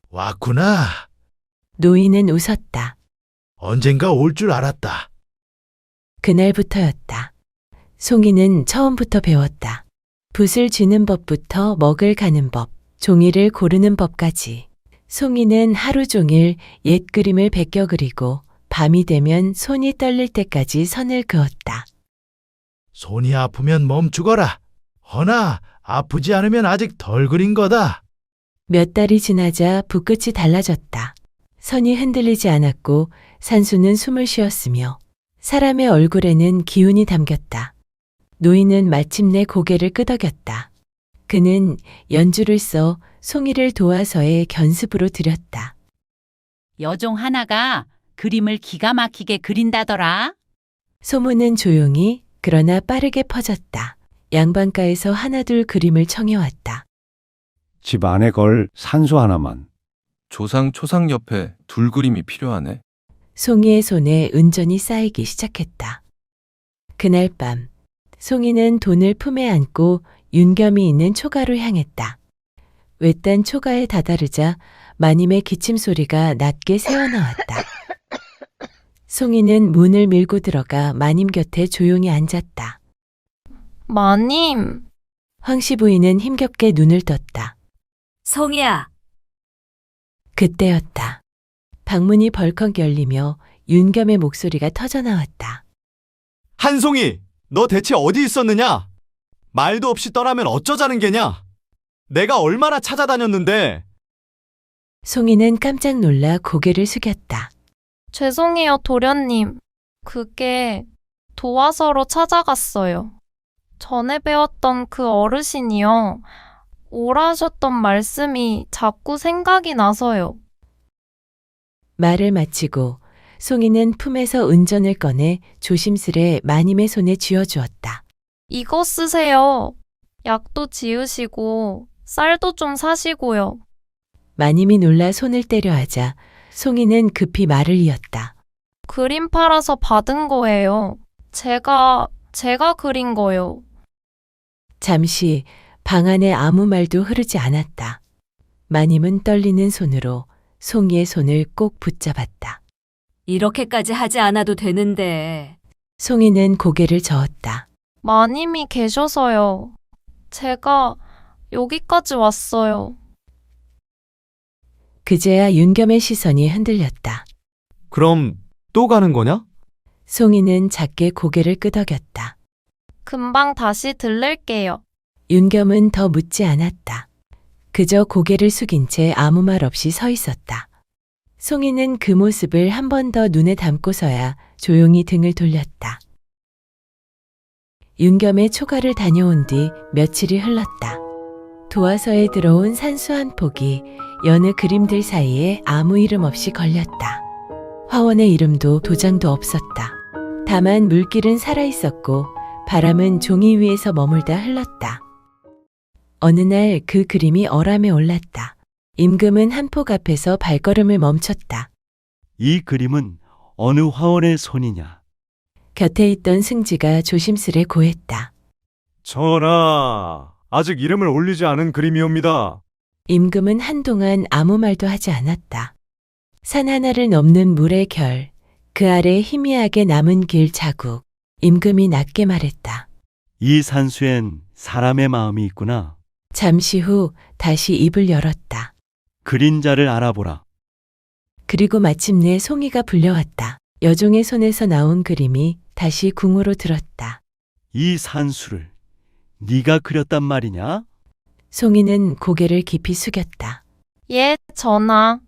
Speaker 12: 왔구나.
Speaker 2: 노인은 웃었다.
Speaker 12: 언젠가 올 줄 알았다.
Speaker 2: 그날부터였다. 송이는 처음부터 배웠다. 붓을 쥐는 법부터 먹을 가는 법, 종이를 고르는 법까지. 송이는 하루 종일 옛 그림을 베껴 그리고 밤이 되면 손이 떨릴 때까지 선을 그었다.
Speaker 12: 손이 아프면 멈추거라. 허나 아프지 않으면 아직 덜 그린 거다.
Speaker 2: 몇 달이 지나자 붓끝이 달라졌다. 선이 흔들리지 않았고 산수는 숨을 쉬었으며 사람의 얼굴에는 기운이 담겼다. 노인은 마침내 고개를 끄덕였다. 그는 연주를 써 송이를 도화서에 견습으로 들였다.
Speaker 15: 여종 하나가 그림을 기가 막히게 그린다더라.
Speaker 2: 소문은 조용히 그러나 빠르게 퍼졌다. 양반가에서 하나둘 그림을 청해왔다.
Speaker 16: 집 안에 걸 산수 하나만.
Speaker 17: 조상 초상 옆에 둘 그림이 필요하네.
Speaker 2: 송이의 손에 은전이 쌓이기 시작했다. 그날 밤 송이는 돈을 품에 안고 윤겸이 있는 초가로 향했다. 외딴 초가에 다다르자 마님의 기침 소리가 낮게 새어나왔다. 송이는 문을 밀고 들어가 마님 곁에 조용히 앉았다.
Speaker 8: 마님.
Speaker 2: 황씨 부인은 힘겹게 눈을 떴다.
Speaker 6: 송이야.
Speaker 2: 그때였다. 방문이 벌컥 열리며 윤겸의 목소리가 터져나왔다.
Speaker 7: 한송이, 너 대체 어디 있었느냐? 말도 없이 떠나면 어쩌자는 게냐? 내가 얼마나 찾아다녔는데.
Speaker 2: 송이는 깜짝 놀라 고개를 숙였다.
Speaker 8: 죄송해요, 도련님. 그게 도화서로 찾아갔어요. 전에 배웠던 그 어르신이요. 오라 하셨던 말씀이 자꾸 생각이 나서요.
Speaker 2: 말을 마치고 송이는 품에서 은전을 꺼내 조심스레 마님의 손에 쥐어주었다.
Speaker 8: 이거 쓰세요. 약도 지으시고 쌀도 좀 사시고요.
Speaker 2: 마님이 놀라 손을 떼려 하자 송이는 급히 말을 이었다.
Speaker 8: 그림 팔아서 받은 거예요. 제가 그린 거요.
Speaker 2: 잠시 방 안에 아무 말도 흐르지 않았다. 마님은 떨리는 손으로 송이의 손을 꼭 붙잡았다.
Speaker 6: 이렇게까지 하지 않아도 되는데.
Speaker 2: 송이는 고개를 저었다.
Speaker 8: 마님이 계셔서요. 제가 여기까지 왔어요.
Speaker 2: 그제야 윤겸의 시선이 흔들렸다.
Speaker 7: 그럼 또 가는 거냐?
Speaker 2: 송이는 작게 고개를 끄덕였다.
Speaker 8: 금방 다시 들를게요.
Speaker 2: 윤겸은 더 묻지 않았다. 그저 고개를 숙인 채 아무 말 없이 서 있었다. 송이는 그 모습을 한 번 더 눈에 담고서야 조용히 등을 돌렸다. 윤겸의 초가를 다녀온 뒤 며칠이 흘렀다. 도화서에 들어온 산수 한 폭이 여느 그림들 사이에 아무 이름 없이 걸렸다. 화원의 이름도 도장도 없었다. 다만 물길은 살아있었고 바람은 종이 위에서 머물다 흘렀다. 어느 날 그 그림이 어람에 올랐다. 임금은 한 폭 앞에서 발걸음을 멈췄다.
Speaker 18: 이 그림은 어느 화원의 손이냐?
Speaker 2: 곁에 있던 승지가 조심스레 고했다.
Speaker 7: 전하, 아직 이름을 올리지 않은 그림이옵니다.
Speaker 2: 임금은 한동안 아무 말도 하지 않았다. 산 하나를 넘는 물의 결, 그 아래 희미하게 남은 길 자국, 임금이 낮게 말했다.
Speaker 18: 이 산수엔 사람의 마음이 있구나.
Speaker 2: 잠시 후 다시 입을 열었다.
Speaker 18: 그림자를 알아보라.
Speaker 2: 그리고 마침내 송이가 불려왔다. 여종의 손에서 나온 그림이 다시 궁으로 들었다.
Speaker 18: 이 산수를 네가 그렸단 말이냐?
Speaker 2: 송이는 고개를 깊이 숙였다.
Speaker 8: 예, 전하.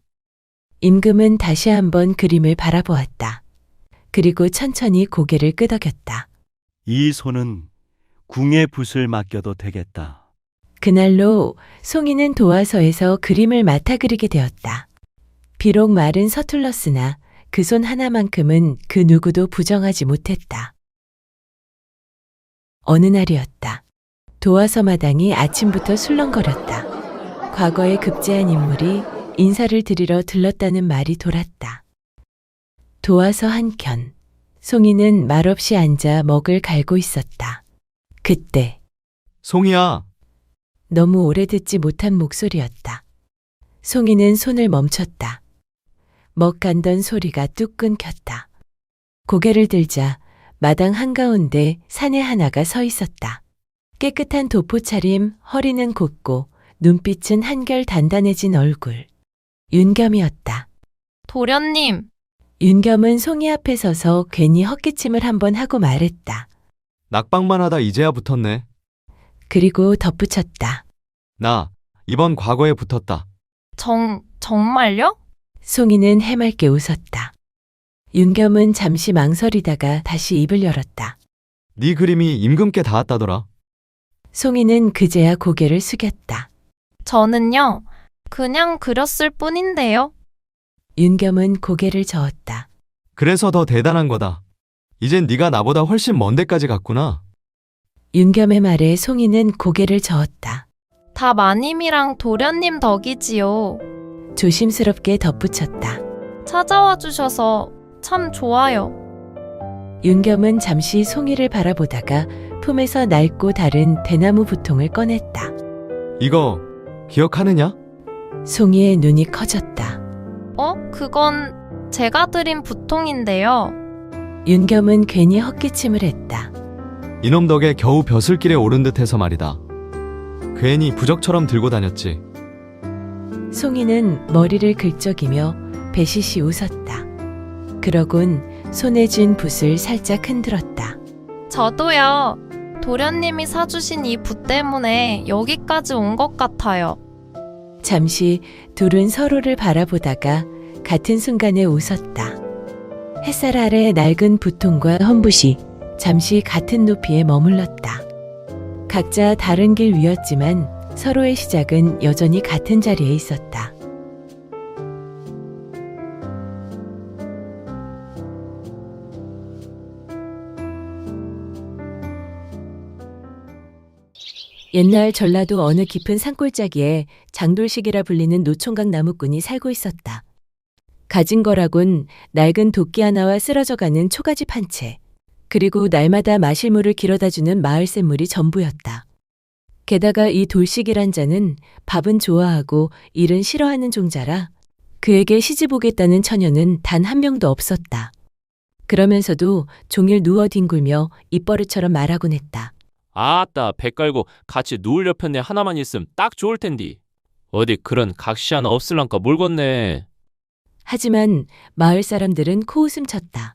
Speaker 2: 임금은 다시 한번 그림을 바라보았다. 그리고 천천히 고개를 끄덕였다.
Speaker 18: 이 손은 궁의 붓을 맡겨도 되겠다.
Speaker 2: 그날로 송이는 도화서에서 그림을 맡아 그리게 되었다. 비록 말은 서툴렀으나 그 손 하나만큼은 그 누구도 부정하지 못했다. 어느 날이었다. 도화서 마당이 아침부터 술렁거렸다. 과거에 급제한 인물이 인사를 드리러 들렀다는 말이 돌았다. 도화서 한켠, 송이는 말없이 앉아 먹을 갈고 있었다. 그때
Speaker 7: 송이야.
Speaker 2: 너무 오래 듣지 못한 목소리였다. 송이는 손을 멈췄다. 먹 간던 소리가 뚝 끊겼다. 고개를 들자 마당 한가운데 사내 하나가 서 있었다. 깨끗한 도포 차림, 허리는 곧고 눈빛은 한결 단단해진 얼굴. 윤겸이었다.
Speaker 8: 도련님.
Speaker 2: 윤겸은 송이 앞에 서서 괜히 헛기침을 한번 하고 말했다.
Speaker 7: 낙방만 하다 이제야 붙었네.
Speaker 2: 그리고 덧붙였다.
Speaker 7: 나 이번 과거에 붙었다.
Speaker 8: 정말요?
Speaker 2: 송이는 해맑게 웃었다. 윤겸은 잠시 망설이다가 다시 입을 열었다.
Speaker 7: 네 그림이 임금께 닿았다더라.
Speaker 2: 송이는 그제야 고개를 숙였다.
Speaker 8: 저는요, 그냥 그렸을 뿐인데요.
Speaker 2: 윤겸은 고개를 저었다.
Speaker 7: 그래서 더 대단한 거다. 이젠 네가 나보다 훨씬 먼 데까지 갔구나.
Speaker 2: 윤겸의 말에 송이는 고개를 저었다.
Speaker 8: 다 마님이랑 도련님 덕이지요.
Speaker 2: 조심스럽게 덧붙였다.
Speaker 8: 찾아와 주셔서 참 좋아요.
Speaker 2: 윤겸은 잠시 송이를 바라보다가 품에서 낡고 다른 대나무 부통을 꺼냈다.
Speaker 7: 이거 기억하느냐?
Speaker 2: 송이의 눈이 커졌다.
Speaker 8: 그건 제가 드린 부통인데요.
Speaker 2: 윤겸은 괜히 헛기침을 했다.
Speaker 7: 이놈 덕에 겨우 벼슬길에 오른 듯해서 말이다. 괜히 부적처럼 들고 다녔지.
Speaker 2: 송이는 머리를 긁적이며 배시시 웃었다. 그러곤 손에 쥔 붓을 살짝 흔들었다.
Speaker 8: 저도요. 도련님이 사주신 이 붓 때문에 여기까지 온 것 같아요.
Speaker 2: 잠시 둘은 서로를 바라보다가 같은 순간에 웃었다. 햇살 아래 낡은 붓통과 헌붓이 잠시 같은 높이에 머물렀다. 각자 다른 길 위였지만 서로의 시작은 여전히 같은 자리에 있었다. 옛날 전라도 어느 깊은 산골짜기에 장돌식이라 불리는 노총각 나무꾼이 살고 있었다. 가진 거라곤 낡은 도끼 하나와 쓰러져가는 초가집 한 채, 그리고 날마다 마실 물을 길어다주는 마을 샘물이 전부였다. 게다가 이 돌식이란 자는 밥은 좋아하고 일은 싫어하는 종자라 그에게 시집 오겠다는 처녀는 단 한 명도 없었다. 그러면서도 종일 누워 뒹굴며 입버릇처럼 말하곤 했다.
Speaker 19: 아따, 배 깔고 같이 누울 옆편에 하나만 있음 딱 좋을 텐디. 어디 그런 각시 하나 없을랑까 몰겄네.
Speaker 2: 하지만 마을 사람들은 코웃음 쳤다.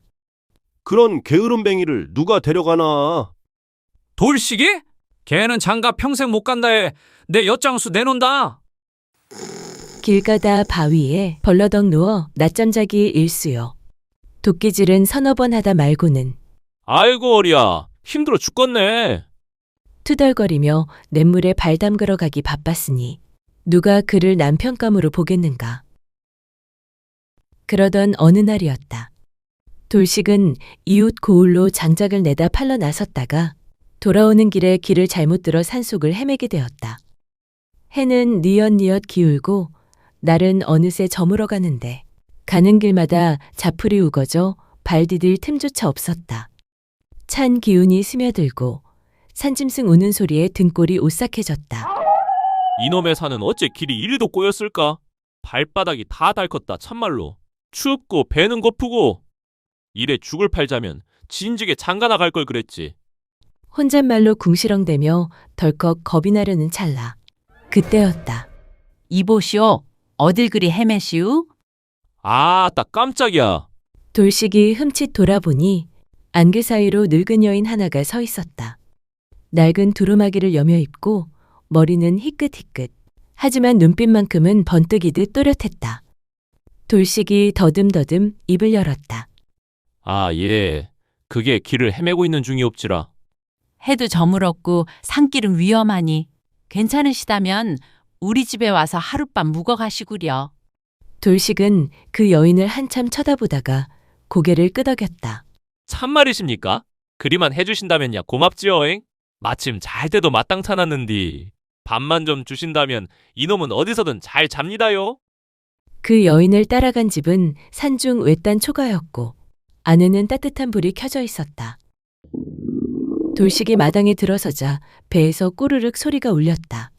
Speaker 20: 그런 게으름뱅이를 누가 데려가나?
Speaker 21: 돌식이? 걔는 장가 평생 못 간다에 내 엿장수 내놓는다.
Speaker 2: 길 가다 바위에 벌러덩 누워 낮잠 자기 일수요. 도끼질은 서너 번 하다 말고는
Speaker 19: 아이고 어리야, 힘들어 죽겠네.
Speaker 2: 투덜거리며 냇물에 발 담그러 가기 바빴으니 누가 그를 남편감으로 보겠는가. 그러던 어느 날이었다. 돌식은 이웃 고을로 장작을 내다 팔러 나섰다가 돌아오는 길에 길을 잘못 들어 산속을 헤매게 되었다. 해는 뉘엿뉘엿 기울고 날은 어느새 저물어 가는데 가는 길마다 자풀이 우거져 발 디딜 틈조차 없었다. 찬 기운이 스며들고 산짐승 우는 소리에 등골이 오싹해졌다.
Speaker 19: 이놈의 산은 어째 길이 이리도 꼬였을까? 발바닥이 다 닳았다 참말로. 춥고 배는 고프고. 이래 죽을 팔자면 진즉에 장가 나갈 걸 그랬지.
Speaker 2: 혼잣말로 궁시렁대며 덜컥 겁이 나려는 찰나. 그때였다.
Speaker 15: 이보시오. 어딜 그리 헤매시우?
Speaker 19: 아따 깜짝이야.
Speaker 2: 돌식이 흠칫 돌아보니 안개 사이로 늙은 여인 하나가 서 있었다. 낡은 두루마기를 여며 입고 머리는 희끗희끗. 하지만 눈빛만큼은 번뜩이듯 또렷했다. 돌식이 더듬더듬 입을 열었다.
Speaker 19: 아, 예. 그게 길을 헤매고 있는 중이옵지라.
Speaker 15: 해도 저물었고 산길은 위험하니 괜찮으시다면 우리 집에 와서 하룻밤 묵어 가시구려.
Speaker 2: 돌식은 그 여인을 한참 쳐다보다가 고개를 끄덕였다.
Speaker 19: 참말이십니까? 그리만 해주신다면야 고맙지요잉. 마침 잘 때도 마땅치 않았는디. 밥만 좀 주신다면 이놈은 어디서든 잘 잡니다요.
Speaker 2: 그 여인을 따라간 집은 산중 외딴 초가였고 안에는 따뜻한 불이 켜져 있었다. 돌식이 마당에 들어서자 배에서 꼬르륵 소리가 울렸다.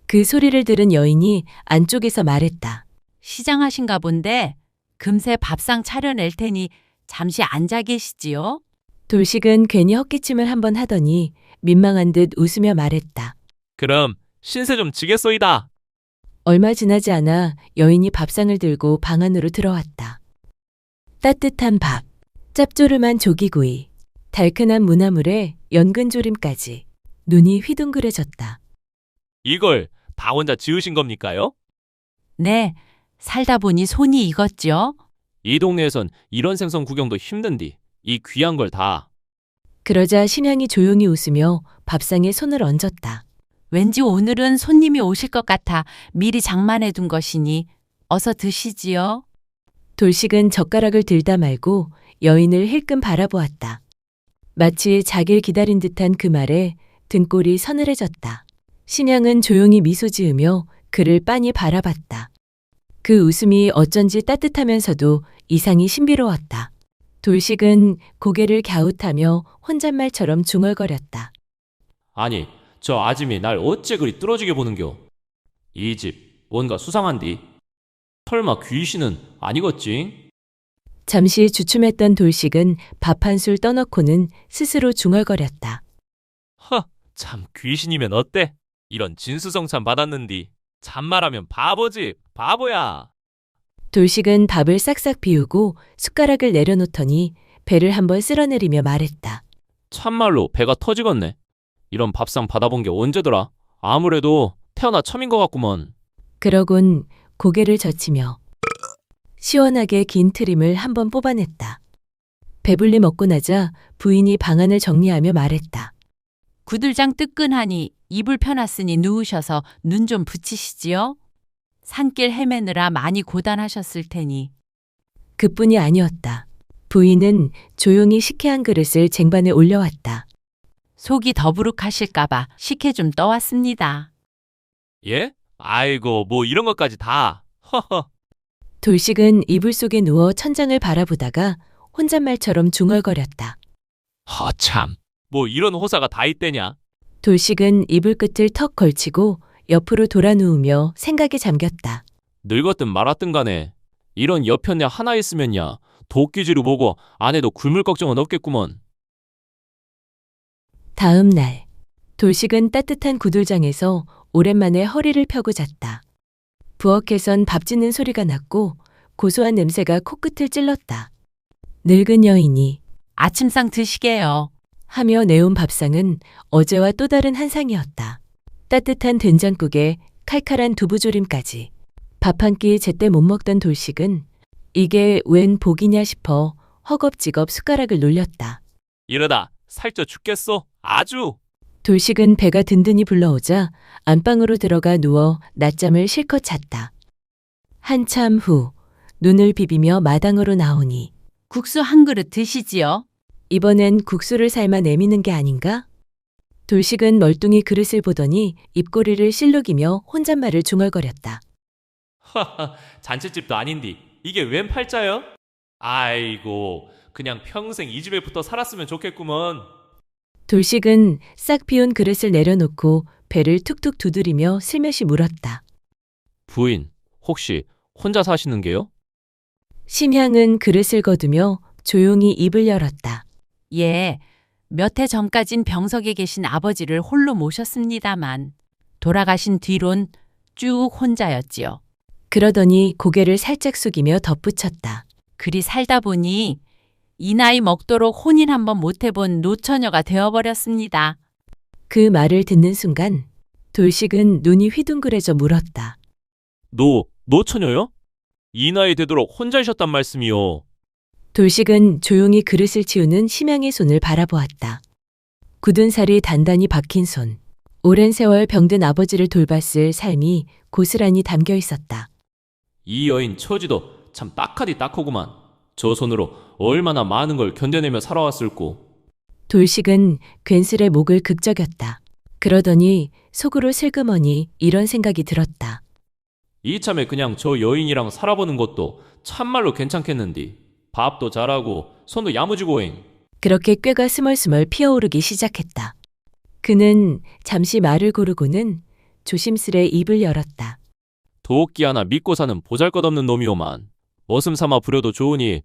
Speaker 2: 그 소리를 들은 여인이 안쪽에서 말했다.
Speaker 15: 시장하신가 본데 금세 밥상 차려낼 테니 잠시 앉아 계시지요?
Speaker 2: 돌식은 괜히 헛기침을 한번 하더니 민망한 듯 웃으며 말했다.
Speaker 19: 그럼 신세 좀 지겠소이다.
Speaker 2: 얼마 지나지 않아 여인이 밥상을 들고 방 안으로 들어왔다. 따뜻한 밥, 짭조름한 조기구이, 달큰한 무나물에 연근조림까지 눈이 휘둥그레졌다.
Speaker 19: 이걸 다 혼자 지으신 겁니까요?
Speaker 15: 네, 살다 보니 손이 익었죠.
Speaker 19: 이 동네에선 이런 생선 구경도 힘든디. 이 귀한 걸 다.
Speaker 2: 그러자 심양이 조용히 웃으며 밥상에 손을 얹었다.
Speaker 15: 왠지 오늘은 손님이 오실 것 같아 미리 장만해 둔 것이니 어서 드시지요.
Speaker 2: 돌식은 젓가락을 들다 말고 여인을 힐끔 바라보았다. 마치 자길 기다린 듯한 그 말에 등골이 서늘해졌다. 심양은 조용히 미소 지으며 그를 빤히 바라봤다. 그 웃음이 어쩐지 따뜻하면서도 이상이 신비로웠다. 돌식은 고개를 갸웃하며 혼잣말처럼 중얼거렸다.
Speaker 19: 아니, 저 아짐이 날 어째 그리 뚫어지게 보는겨? 이 집 뭔가 수상한디. 설마 귀신은 아니겠지?
Speaker 2: 잠시 주춤했던 돌식은 밥 한 술 떠넣고는 스스로 중얼거렸다.
Speaker 19: 허, 참 귀신이면 어때? 이런 진수성찬 받았는디. 잔말하면 바보지, 바보야.
Speaker 2: 돌식은 밥을 싹싹 비우고 숟가락을 내려놓더니 배를 한번 쓸어내리며 말했다.
Speaker 19: 참말로 배가 터지겠네. 이런 밥상 받아본 게 언제더라? 아무래도 태어나 처음인 것 같구먼.
Speaker 2: 그러곤 고개를 젖히며 시원하게 긴 트림을 한번 뽑아냈다. 배불리 먹고 나자 부인이 방안을 정리하며 말했다.
Speaker 15: 구들장 뜨끈하니 이불 펴놨으니 누우셔서 눈 좀 붙이시지요. 산길 헤매느라 많이 고단하셨을 테니.
Speaker 2: 그뿐이 아니었다. 부인은 조용히 식혜한 그릇을 쟁반에 올려왔다.
Speaker 15: 속이 더부룩하실까봐 식혜 좀 떠왔습니다.
Speaker 19: 예? 아이고, 뭐 이런 것까지 다. 허허.
Speaker 2: 돌식은 이불 속에 누워 천장을 바라보다가 혼잣말처럼 중얼거렸다.
Speaker 19: 허참, 뭐 이런 호사가 다 있대냐?
Speaker 2: 돌식은 이불 끝을 턱 걸치고 옆으로 돌아 누우며 생각에 잠겼다.
Speaker 19: 늙었든 말았든 간에 이런 여편네 하나 있으면야 도끼지로 보고 안 해도 굶을 걱정은 없겠구먼.
Speaker 2: 다음 날 돌식은 따뜻한 구들장에서 오랜만에 허리를 펴고 잤다. 부엌에선 밥 짓는 소리가 났고 고소한 냄새가 코끝을 찔렀다. 늙은 여인이
Speaker 15: 아침상 드시게요.
Speaker 2: 하며 내온 밥상은 어제와 또 다른 한상이었다. 따뜻한 된장국에 칼칼한 두부조림까지. 밥 한 끼 제때 못 먹던 돌식은 이게 웬 복이냐 싶어 허겁지겁 숟가락을 놀렸다.
Speaker 19: 이러다 살쪄 죽겠어. 아주.
Speaker 2: 돌식은 배가 든든히 불러오자 안방으로 들어가 누워 낮잠을 실컷 잤다. 한참 후 눈을 비비며 마당으로 나오니
Speaker 15: 국수 한 그릇 드시지요.
Speaker 2: 이번엔 국수를 삶아 내미는 게 아닌가? 돌식은 멀뚱히 그릇을 보더니 입꼬리를 실룩이며 혼잣말을 중얼거렸다.
Speaker 19: 하하, 잔치집도 아닌디. 이게 웬 팔자요? 아이고, 그냥 평생 이 집에 붙어 살았으면 좋겠구먼.
Speaker 2: 돌식은 싹 비운 그릇을 내려놓고 배를 툭툭 두드리며 슬며시 물었다.
Speaker 19: 부인, 혹시 혼자 사시는 게요?
Speaker 2: 심향은 그릇을 거두며 조용히 입을 열었다.
Speaker 15: 예, 몇 해 전까진 병석에 계신 아버지를 홀로 모셨습니다만 돌아가신 뒤론 쭉 혼자였지요.
Speaker 2: 그러더니 고개를 살짝 숙이며 덧붙였다.
Speaker 15: 그리 살다 보니 이 나이 먹도록 혼인 한번 못 해본 노처녀가 되어버렸습니다.
Speaker 2: 그 말을 듣는 순간 돌식은 눈이 휘둥그레져 물었다.
Speaker 19: 노처녀요? 이 나이 되도록 혼자이셨단 말씀이요.
Speaker 2: 돌식은 조용히 그릇을 치우는 심양의 손을 바라보았다. 굳은 살이 단단히 박힌 손, 오랜 세월 병든 아버지를 돌봤을 삶이 고스란히 담겨 있었다.
Speaker 19: 이 여인 처지도 참 딱하디 딱하구만. 저 손으로 얼마나 많은 걸 견뎌내며 살아왔을꼬.
Speaker 2: 돌식은 괜스레 목을 극적였다. 그러더니 속으로 슬그머니 이런 생각이 들었다.
Speaker 19: 이참에 그냥 저 여인이랑 살아보는 것도 참말로 괜찮겠는디. 밥도 잘하고 손도 야무지고잉.
Speaker 2: 그렇게 꾀가 스멀스멀 피어오르기 시작했다. 그는 잠시 말을 고르고는 조심스레 입을 열었다.
Speaker 19: 도끼 하나 믿고 사는 보잘것없는 놈이오만. 머슴 삼아 부려도 좋으니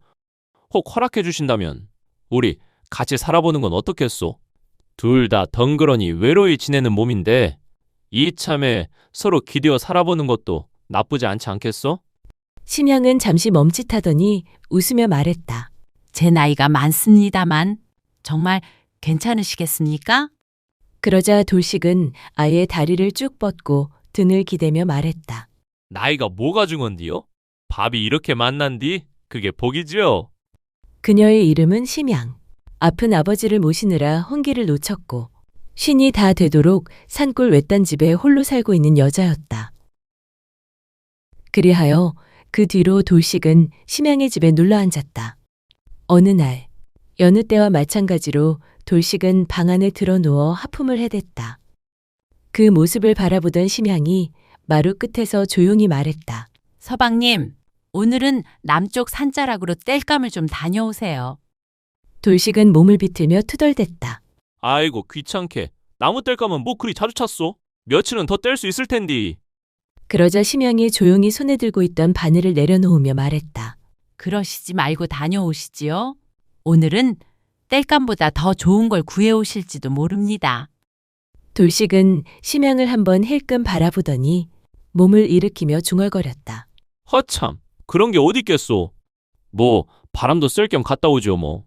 Speaker 19: 혹 허락해 주신다면 우리 같이 살아보는 건 어떻겠소? 둘 다 덩그러니 외로이 지내는 몸인데 이참에 서로 기대어 살아보는 것도 나쁘지 않지 않겠소?
Speaker 2: 심양은 잠시 멈칫하더니 웃으며 말했다.
Speaker 15: 제 나이가 많습니다만 정말 괜찮으시겠습니까?
Speaker 2: 그러자 돌식은 아예 다리를 쭉 뻗고 등을 기대며 말했다.
Speaker 19: 나이가 뭐가 중헌디요? 밥이 이렇게 만난디? 그게 복이지요?
Speaker 2: 그녀의 이름은 심양. 아픈 아버지를 모시느라 혼기를 놓쳤고 쉰이 다 되도록 산골 외딴 집에 홀로 살고 있는 여자였다. 그리하여 그 뒤로 돌식은 심양의 집에 눌러 앉았다. 어느 날 여느 때와 마찬가지로 돌식은 방 안에 드러누워 하품을 해댔다. 그 모습을 바라보던 심양이 마루 끝에서 조용히 말했다.
Speaker 15: 서방님, 오늘은 남쪽 산자락으로 땔감을 좀 다녀오세요.
Speaker 2: 돌식은 몸을 비틀며 투덜댔다.
Speaker 19: 아이고 귀찮게. 나무 뗄까면 뭐 그리 자주 찼소? 며칠은 더 뗄 수 있을 텐디.
Speaker 2: 그러자 심양이 조용히 손에 들고 있던 바늘을 내려놓으며 말했다.
Speaker 15: 그러시지 말고 다녀오시지요. 오늘은 땔감보다 더 좋은 걸 구해오실지도 모릅니다.
Speaker 2: 돌식은 심양을 한번 힐끔 바라보더니 몸을 일으키며 중얼거렸다.
Speaker 19: 허참, 그런 게 어디 있겠소? 뭐 바람도 쐴 겸 갔다 오지요 뭐.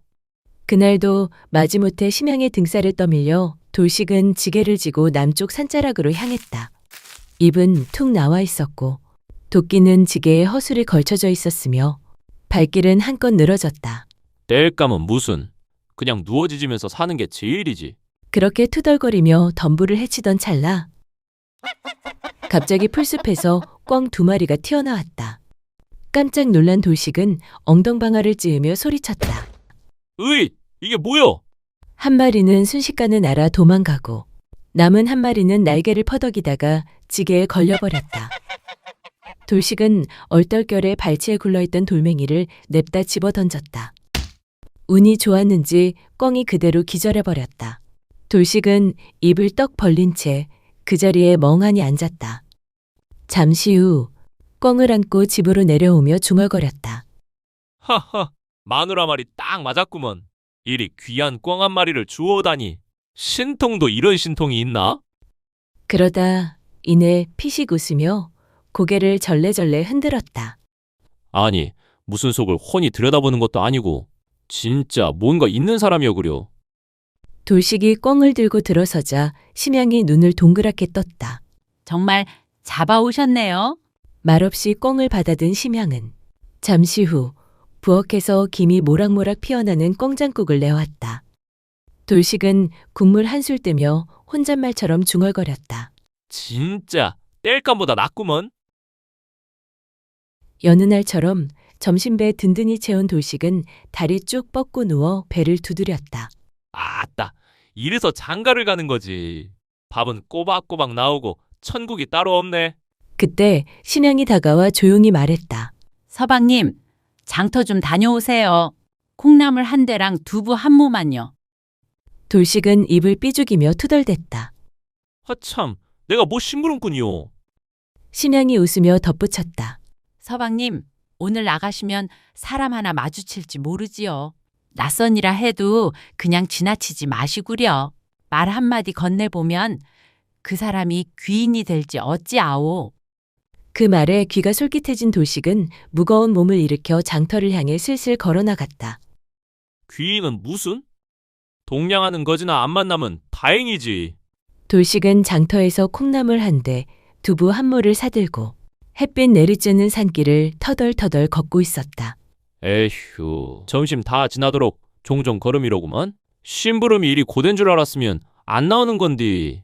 Speaker 2: 그날도 마지못해 심양의 등살을 떠밀려 돌식은 지게를 지고 남쪽 산자락으로 향했다. 입은 툭 나와 있었고 도끼는 지게에 허술이 걸쳐져 있었으며 발길은 한껏 늘어졌다.
Speaker 19: 뗄감은 무슨? 그냥 누워지지면서 사는 게 제일이지.
Speaker 2: 그렇게 투덜거리며 덤불을 헤치던 찰나 갑자기 풀숲에서 꿩 2마리가 튀어나왔다. 깜짝 놀란 돌식은 엉덩방아를 찌으며 소리쳤다.
Speaker 19: 으이! 이게 뭐여?
Speaker 2: 한 마리는 순식간에 날아 도망가고 남은 한 마리는 날개를 퍼덕이다가 지게에 걸려버렸다. 돌식은 얼떨결에 발치에 굴러있던 돌멩이를 냅다 집어던졌다. 운이 좋았는지 꿩이 그대로 기절해버렸다. 돌식은 입을 떡 벌린 채 그 자리에 멍하니 앉았다. 잠시 후 꿩을 안고 집으로 내려오며 중얼거렸다.
Speaker 19: 하하, 마누라 말이 딱 맞았구먼. 이리 귀한 꿩 한 마리를 주워다니. 신통도 이런 신통이 있나?
Speaker 2: 그러다 이내 피식 웃으며 고개를 절레절레 흔들었다.
Speaker 19: 아니, 무슨 속을 훤히 들여다보는 것도 아니고 진짜 뭔가 있는 사람이여 그려.
Speaker 2: 돌식이 꿩을 들고 들어서자 심양이 눈을 동그랗게 떴다.
Speaker 15: 정말 잡아오셨네요.
Speaker 2: 말없이 꿩을 받아든 심양은 잠시 후 부엌에서 김이 모락모락 피어나는 꿩장국을 내왔다. 돌식은 국물 한술 뜨며 혼잣말처럼 중얼거렸다.
Speaker 19: 진짜 뗄감보다 낫구먼.
Speaker 2: 여느 날처럼 점심배 든든히 채운 돌식은 다리 쭉 뻗고 누워 배를 두드렸다.
Speaker 19: 아따, 이래서 장가를 가는 거지. 밥은 꼬박꼬박 나오고 천국이 따로 없네.
Speaker 2: 그때 심양이 다가와 조용히 말했다.
Speaker 15: 서방님, 장터 좀 다녀오세요. 콩나물 한 대랑 두부 한 무만요.
Speaker 2: 돌식은 입을 삐죽이며 투덜댔다.
Speaker 19: 하참, 내가 뭐 심부름꾼이요.
Speaker 2: 심양이 웃으며 덧붙였다.
Speaker 15: 서방님, 오늘 나가시면 사람 하나 마주칠지 모르지요. 낯선이라 해도 그냥 지나치지 마시구려. 말 한마디 건네보면 그 사람이 귀인이 될지 어찌아오.
Speaker 2: 그 말에 귀가 솔깃해진 돌식은 무거운 몸을 일으켜 장터를 향해 슬슬 걸어나갔다.
Speaker 19: 귀인은 무슨? 동냥하는 거지나 안 만나면 다행이지.
Speaker 2: 돌식은 장터에서 콩나물 한 대, 두부 한 무를 사들고 햇빛 내리쬐는 산길을 터덜터덜 걷고 있었다.
Speaker 19: 에휴, 점심 다 지나도록 종종 걸음이로구먼. 심부름이 이리 고된 줄 알았으면 안 나오는 건디.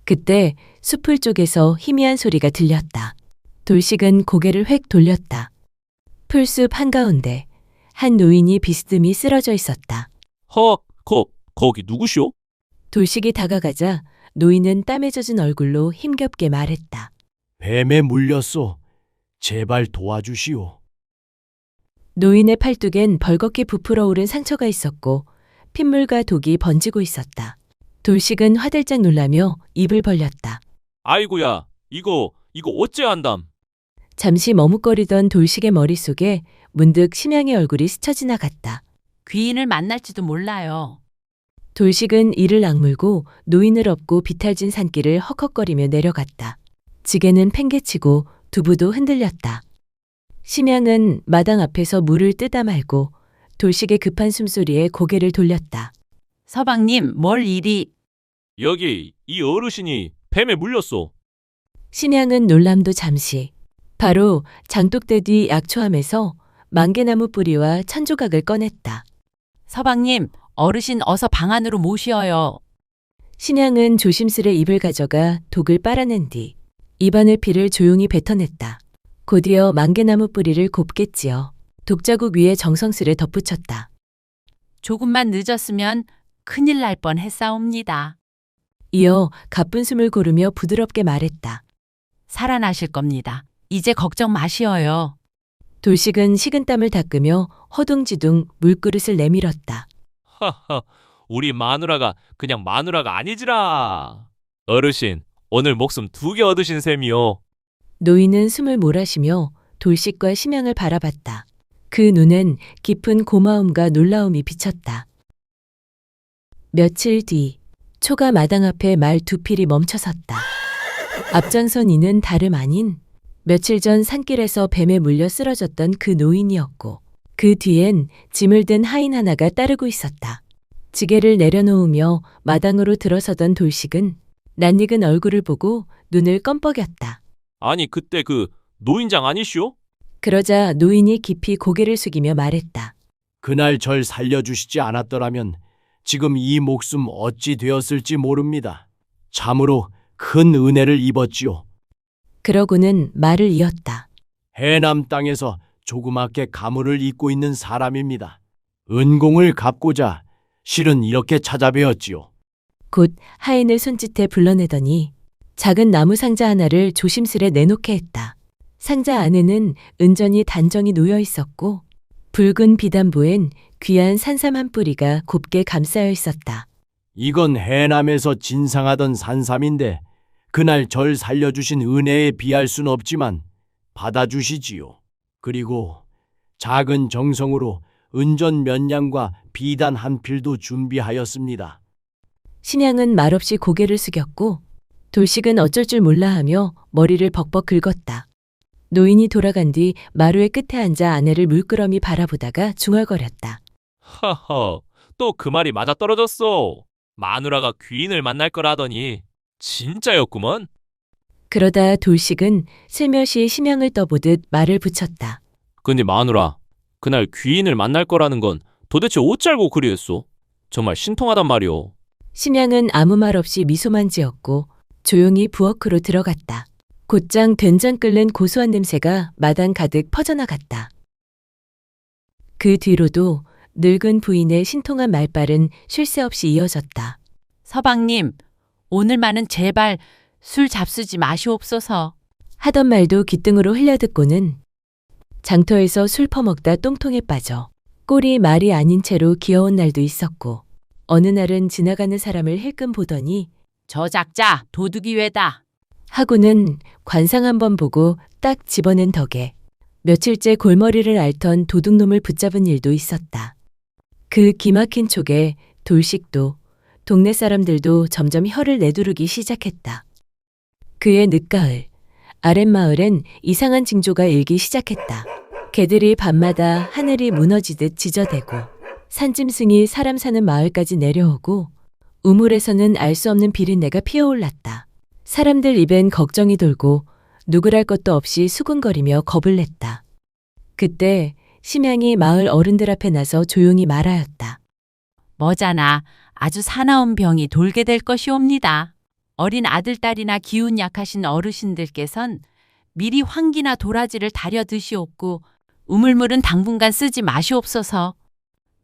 Speaker 2: 그때 숲을 쪽에서 희미한 소리가 들렸다. 돌식은 고개를 획 돌렸다. 풀숲 한가운데 한 노인이 비스듬히 쓰러져 있었다.
Speaker 19: 거기 누구시오?
Speaker 2: 돌식이 다가가자 노인은 땀에 젖은 얼굴로 힘겹게 말했다.
Speaker 12: 뱀에 물렸소. 제발 도와주시오.
Speaker 2: 노인의 팔뚝엔 벌겋게 부풀어 오른 상처가 있었고 핏물과 독이 번지고 있었다. 돌식은 화들짝 놀라며 입을 벌렸다.
Speaker 19: 아이고야, 이거 어째 안담.
Speaker 2: 잠시 머뭇거리던 돌식의 머릿속에 문득 심양의 얼굴이 스쳐 지나갔다.
Speaker 15: 귀인을 만날지도 몰라요.
Speaker 2: 돌식은 이를 악물고 노인을 업고 비탈진 산길을 헉헉거리며 내려갔다. 지게는 팽개치고 두부도 흔들렸다. 심양은 마당 앞에서 물을 뜨다 말고 돌식의 급한 숨소리에 고개를 돌렸다.
Speaker 15: 서방님, 뭘 이리...
Speaker 19: 여기 이 어르신이 뱀에 물렸소.
Speaker 2: 심양은 놀람도 잠시. 바로 장독대 뒤 약초함에서 만개나무 뿌리와 천조각을 꺼냈다.
Speaker 15: 서방님, 어르신 어서 방 안으로 모시어요.
Speaker 2: 심양은 조심스레 입을 가져가 독을 빨아낸 뒤 입안의 피를 조용히 뱉어냈다. 곧이어 만개나무 뿌리를 곱게 찧어 독자국 위에 정성스레 덧붙였다.
Speaker 15: 조금만 늦었으면 큰일 날 뻔했사옵니다.
Speaker 2: 이어 가쁜 숨을 고르며 부드럽게 말했다.
Speaker 15: 살아나실 겁니다. 이제 걱정 마시어요.
Speaker 2: 돌식은 식은땀을 닦으며 허둥지둥 물그릇을 내밀었다.
Speaker 19: 하하, 우리 마누라가 그냥 마누라가 아니지라. 어르신, 오늘 목숨 2개 얻으신 셈이요.
Speaker 2: 노인은 숨을 몰아쉬며 돌식과 심양을 바라봤다. 그 눈엔 깊은 고마움과 놀라움이 비쳤다. 며칠 뒤 초가 마당 앞에 말 2필이 멈춰섰다. 앞장선 이는 다름 아닌 며칠 전 산길에서 뱀에 물려 쓰러졌던 그 노인이었고 그 뒤엔 짐을 든 하인 하나가 따르고 있었다. 지게를 내려놓으며 마당으로 들어서던 돌식은 낯익은 얼굴을 보고 눈을 껌뻑였다.
Speaker 19: 아니, 그때 그 노인장 아니시오?
Speaker 2: 그러자 노인이 깊이 고개를 숙이며 말했다.
Speaker 1: 그날 절 살려주시지 않았더라면 지금 이 목숨 어찌 되었을지 모릅니다. 참으로 큰 은혜를 입었지요.
Speaker 2: 그러고는 말을 이었다.
Speaker 1: 해남 땅에서 조그맣게 가물을 잇고 있는 사람입니다. 은공을 갚고자 실은 이렇게 찾아뵈었지요.
Speaker 2: 곧 하인을 손짓해 불러내더니 작은 나무 상자 하나를 조심스레 내놓게 했다. 상자 안에는 은전이 단정히 놓여 있었고 붉은 비단보엔 귀한 산삼 한 뿌리가 곱게 감싸여 있었다.
Speaker 1: 이건 해남에서 진상하던 산삼인데 그날 절 살려주신 은혜에 비할 순 없지만 받아주시지요. 그리고 작은 정성으로 은전 몇 냥과 비단 한 필도 준비하였습니다.
Speaker 2: 신양은 말없이 고개를 숙였고 돌식은 어쩔 줄 몰라하며 머리를 벅벅 긁었다. 노인이 돌아간 뒤 마루의 끝에 앉아 아내를 물끄러미 바라보다가 중얼거렸다.
Speaker 19: 하하, 또 그 말이 맞아떨어졌어. 마누라가 귀인을 만날 거라더니 진짜였구먼.
Speaker 2: 그러다 돌식은 슬며시 심양을 떠보듯 말을 붙였다.
Speaker 19: 근데 마누라, 그날 귀인을 만날 거라는 건 도대체 어찌알고 그리했소? 정말 신통하단 말이오.
Speaker 2: 심양은 아무 말 없이 미소만 지었고 조용히 부엌으로 들어갔다. 곧장 된장 끓는 고소한 냄새가 마당 가득 퍼져나갔다. 그 뒤로도 늙은 부인의 신통한 말발은 쉴 새 없이 이어졌다.
Speaker 15: 서방님, 오늘만은 제발 술 잡수지 마시옵소서.
Speaker 2: 하던 말도 귓등으로 흘려듣고는 장터에서 술 퍼먹다 똥통에 빠져 꼴이 말이 아닌 채로 귀여운 날도 있었고 어느 날은 지나가는 사람을 힐끔 보더니
Speaker 15: 저 작자 도둑이 왜다.
Speaker 2: 하고는 관상 한번 보고 딱 집어낸 덕에 며칠째 골머리를 앓던 도둑놈을 붙잡은 일도 있었다. 그 기막힌 촉에 돌식도 동네 사람들도 점점 혀를 내두르기 시작했다. 그의 늦가을 아랫마을엔 이상한 징조가 일기 시작했다. 개들이 밤마다 하늘이 무너지듯 지저대고 산짐승이 사람 사는 마을까지 내려오고 우물에서는 알 수 없는 비린내가 피어올랐다. 사람들 입엔 걱정이 돌고 누구랄 것도 없이 수군거리며 겁을 냈다. 그때 심양이 마을 어른들 앞에 나서 조용히 말하였다.
Speaker 15: 뭐잖아, 아주 사나운 병이 돌게 될 것이옵니다. 어린 아들딸이나 기운 약하신 어르신들께선 미리 황기나 도라지를 다려 드시옵고 우물물은 당분간 쓰지 마시옵소서.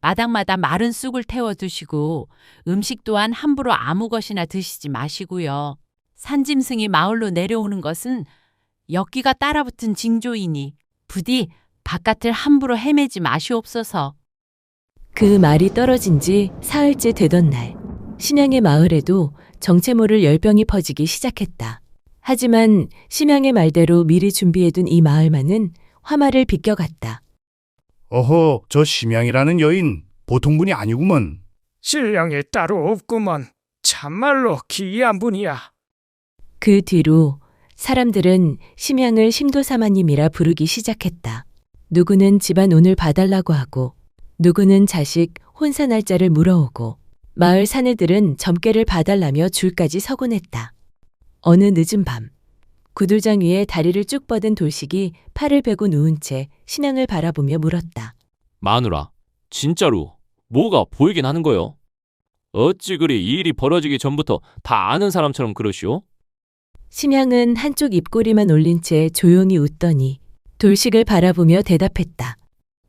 Speaker 15: 마당마다 마른 쑥을 태워 두시고 음식 또한 함부로 아무 것이나 드시지 마시고요. 산짐승이 마을로 내려오는 것은 역기가 따라붙은 징조이니 부디 바깥을 함부로 헤매지 마시옵소서.
Speaker 2: 그 말이 떨어진 지 사흘째 되던 날 심양의 마을에도 정체 모를 열병이 퍼지기 시작했다. 하지만 심양의 말대로 미리 준비해둔 이 마을만은 화마를 비껴갔다.
Speaker 9: 어허, 저 심양이라는 여인 보통 분이 아니구먼.
Speaker 22: 신령이 따로 없구먼. 참말로 기이한 분이야.
Speaker 2: 그 뒤로 사람들은 심양을 심도사마님이라 부르기 시작했다. 누구는 집안 운을 봐달라고 하고 누구는 자식 혼사 날짜를 물어오고 마을 사내들은 점괘를 봐달라며 줄까지 서곤 했다. 어느 늦은 밤 구들장 위에 다리를 쭉 뻗은 돌식이 팔을 베고 누운 채 심양을 바라보며 물었다.
Speaker 19: 마누라, 진짜로 뭐가 보이긴 하는 거요? 어찌 그리 이 일이 벌어지기 전부터 다 아는 사람처럼 그러시오?
Speaker 2: 심양은 한쪽 입꼬리만 올린 채 조용히 웃더니 돌식을 바라보며 대답했다.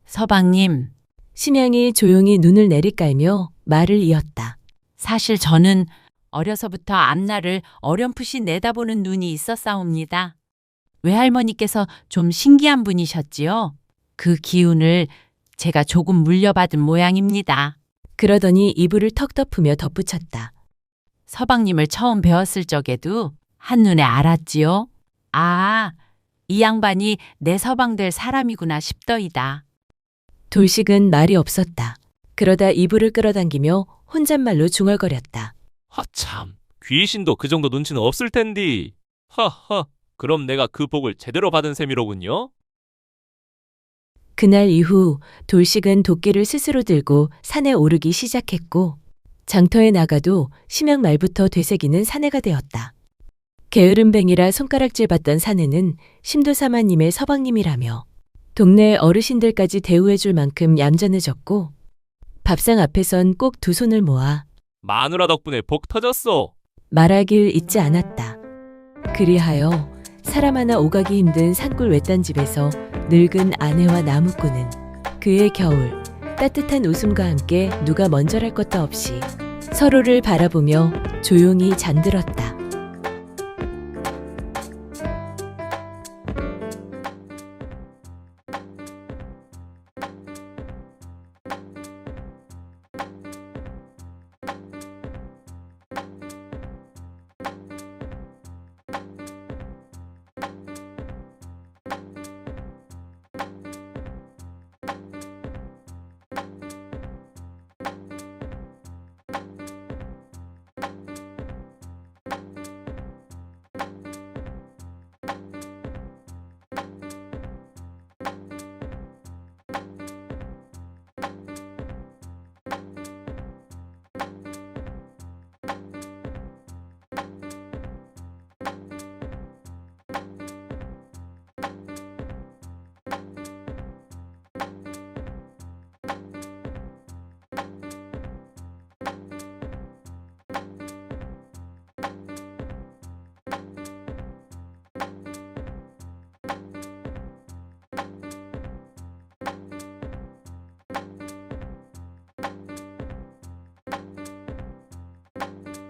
Speaker 15: 서방님,
Speaker 2: 심양이 조용히 눈을 내리깔며 말을 이었다.
Speaker 15: 사실 저는 어려서부터 앞날을 어렴풋이 내다보는 눈이 있었사옵니다. 외할머니께서 좀 신기한 분이셨지요? 그 기운을 제가 조금 물려받은 모양입니다.
Speaker 2: 그러더니 이불을 턱 덮으며 덧붙였다.
Speaker 15: 서방님을 처음 배웠을 적에도 한눈에 알았지요? 아, 이 양반이 내 서방 될 사람이구나 싶더이다.
Speaker 2: 돌식은 말이 없었다. 그러다 이불을 끌어당기며 혼잣말로 중얼거렸다.
Speaker 19: 하참, 귀신도 그 정도 눈치는 없을 텐디. 하하, 그럼 내가 그 복을 제대로 받은 셈이로군요.
Speaker 2: 그날 이후 돌식은 도끼를 스스로 들고 산에 오르기 시작했고 장터에 나가도 심양 말부터 되새기는 사내가 되었다. 게으름뱅이라 손가락질 받던 사내는 심도사마님의 서방님이라며 동네 어르신들까지 대우해줄 만큼 얌전해졌고 밥상 앞에선 꼭 두 손을 모아
Speaker 19: 마누라 덕분에 복 터졌어.
Speaker 2: 말하길 잊지 않았다. 그리하여 사람 하나 오가기 힘든 산골 외딴 집에서 늙은 아내와 나무꾼은 그의 겨울 따뜻한 웃음과 함께 누가 먼저랄 것도 없이 서로를 바라보며 조용히 잠들었다.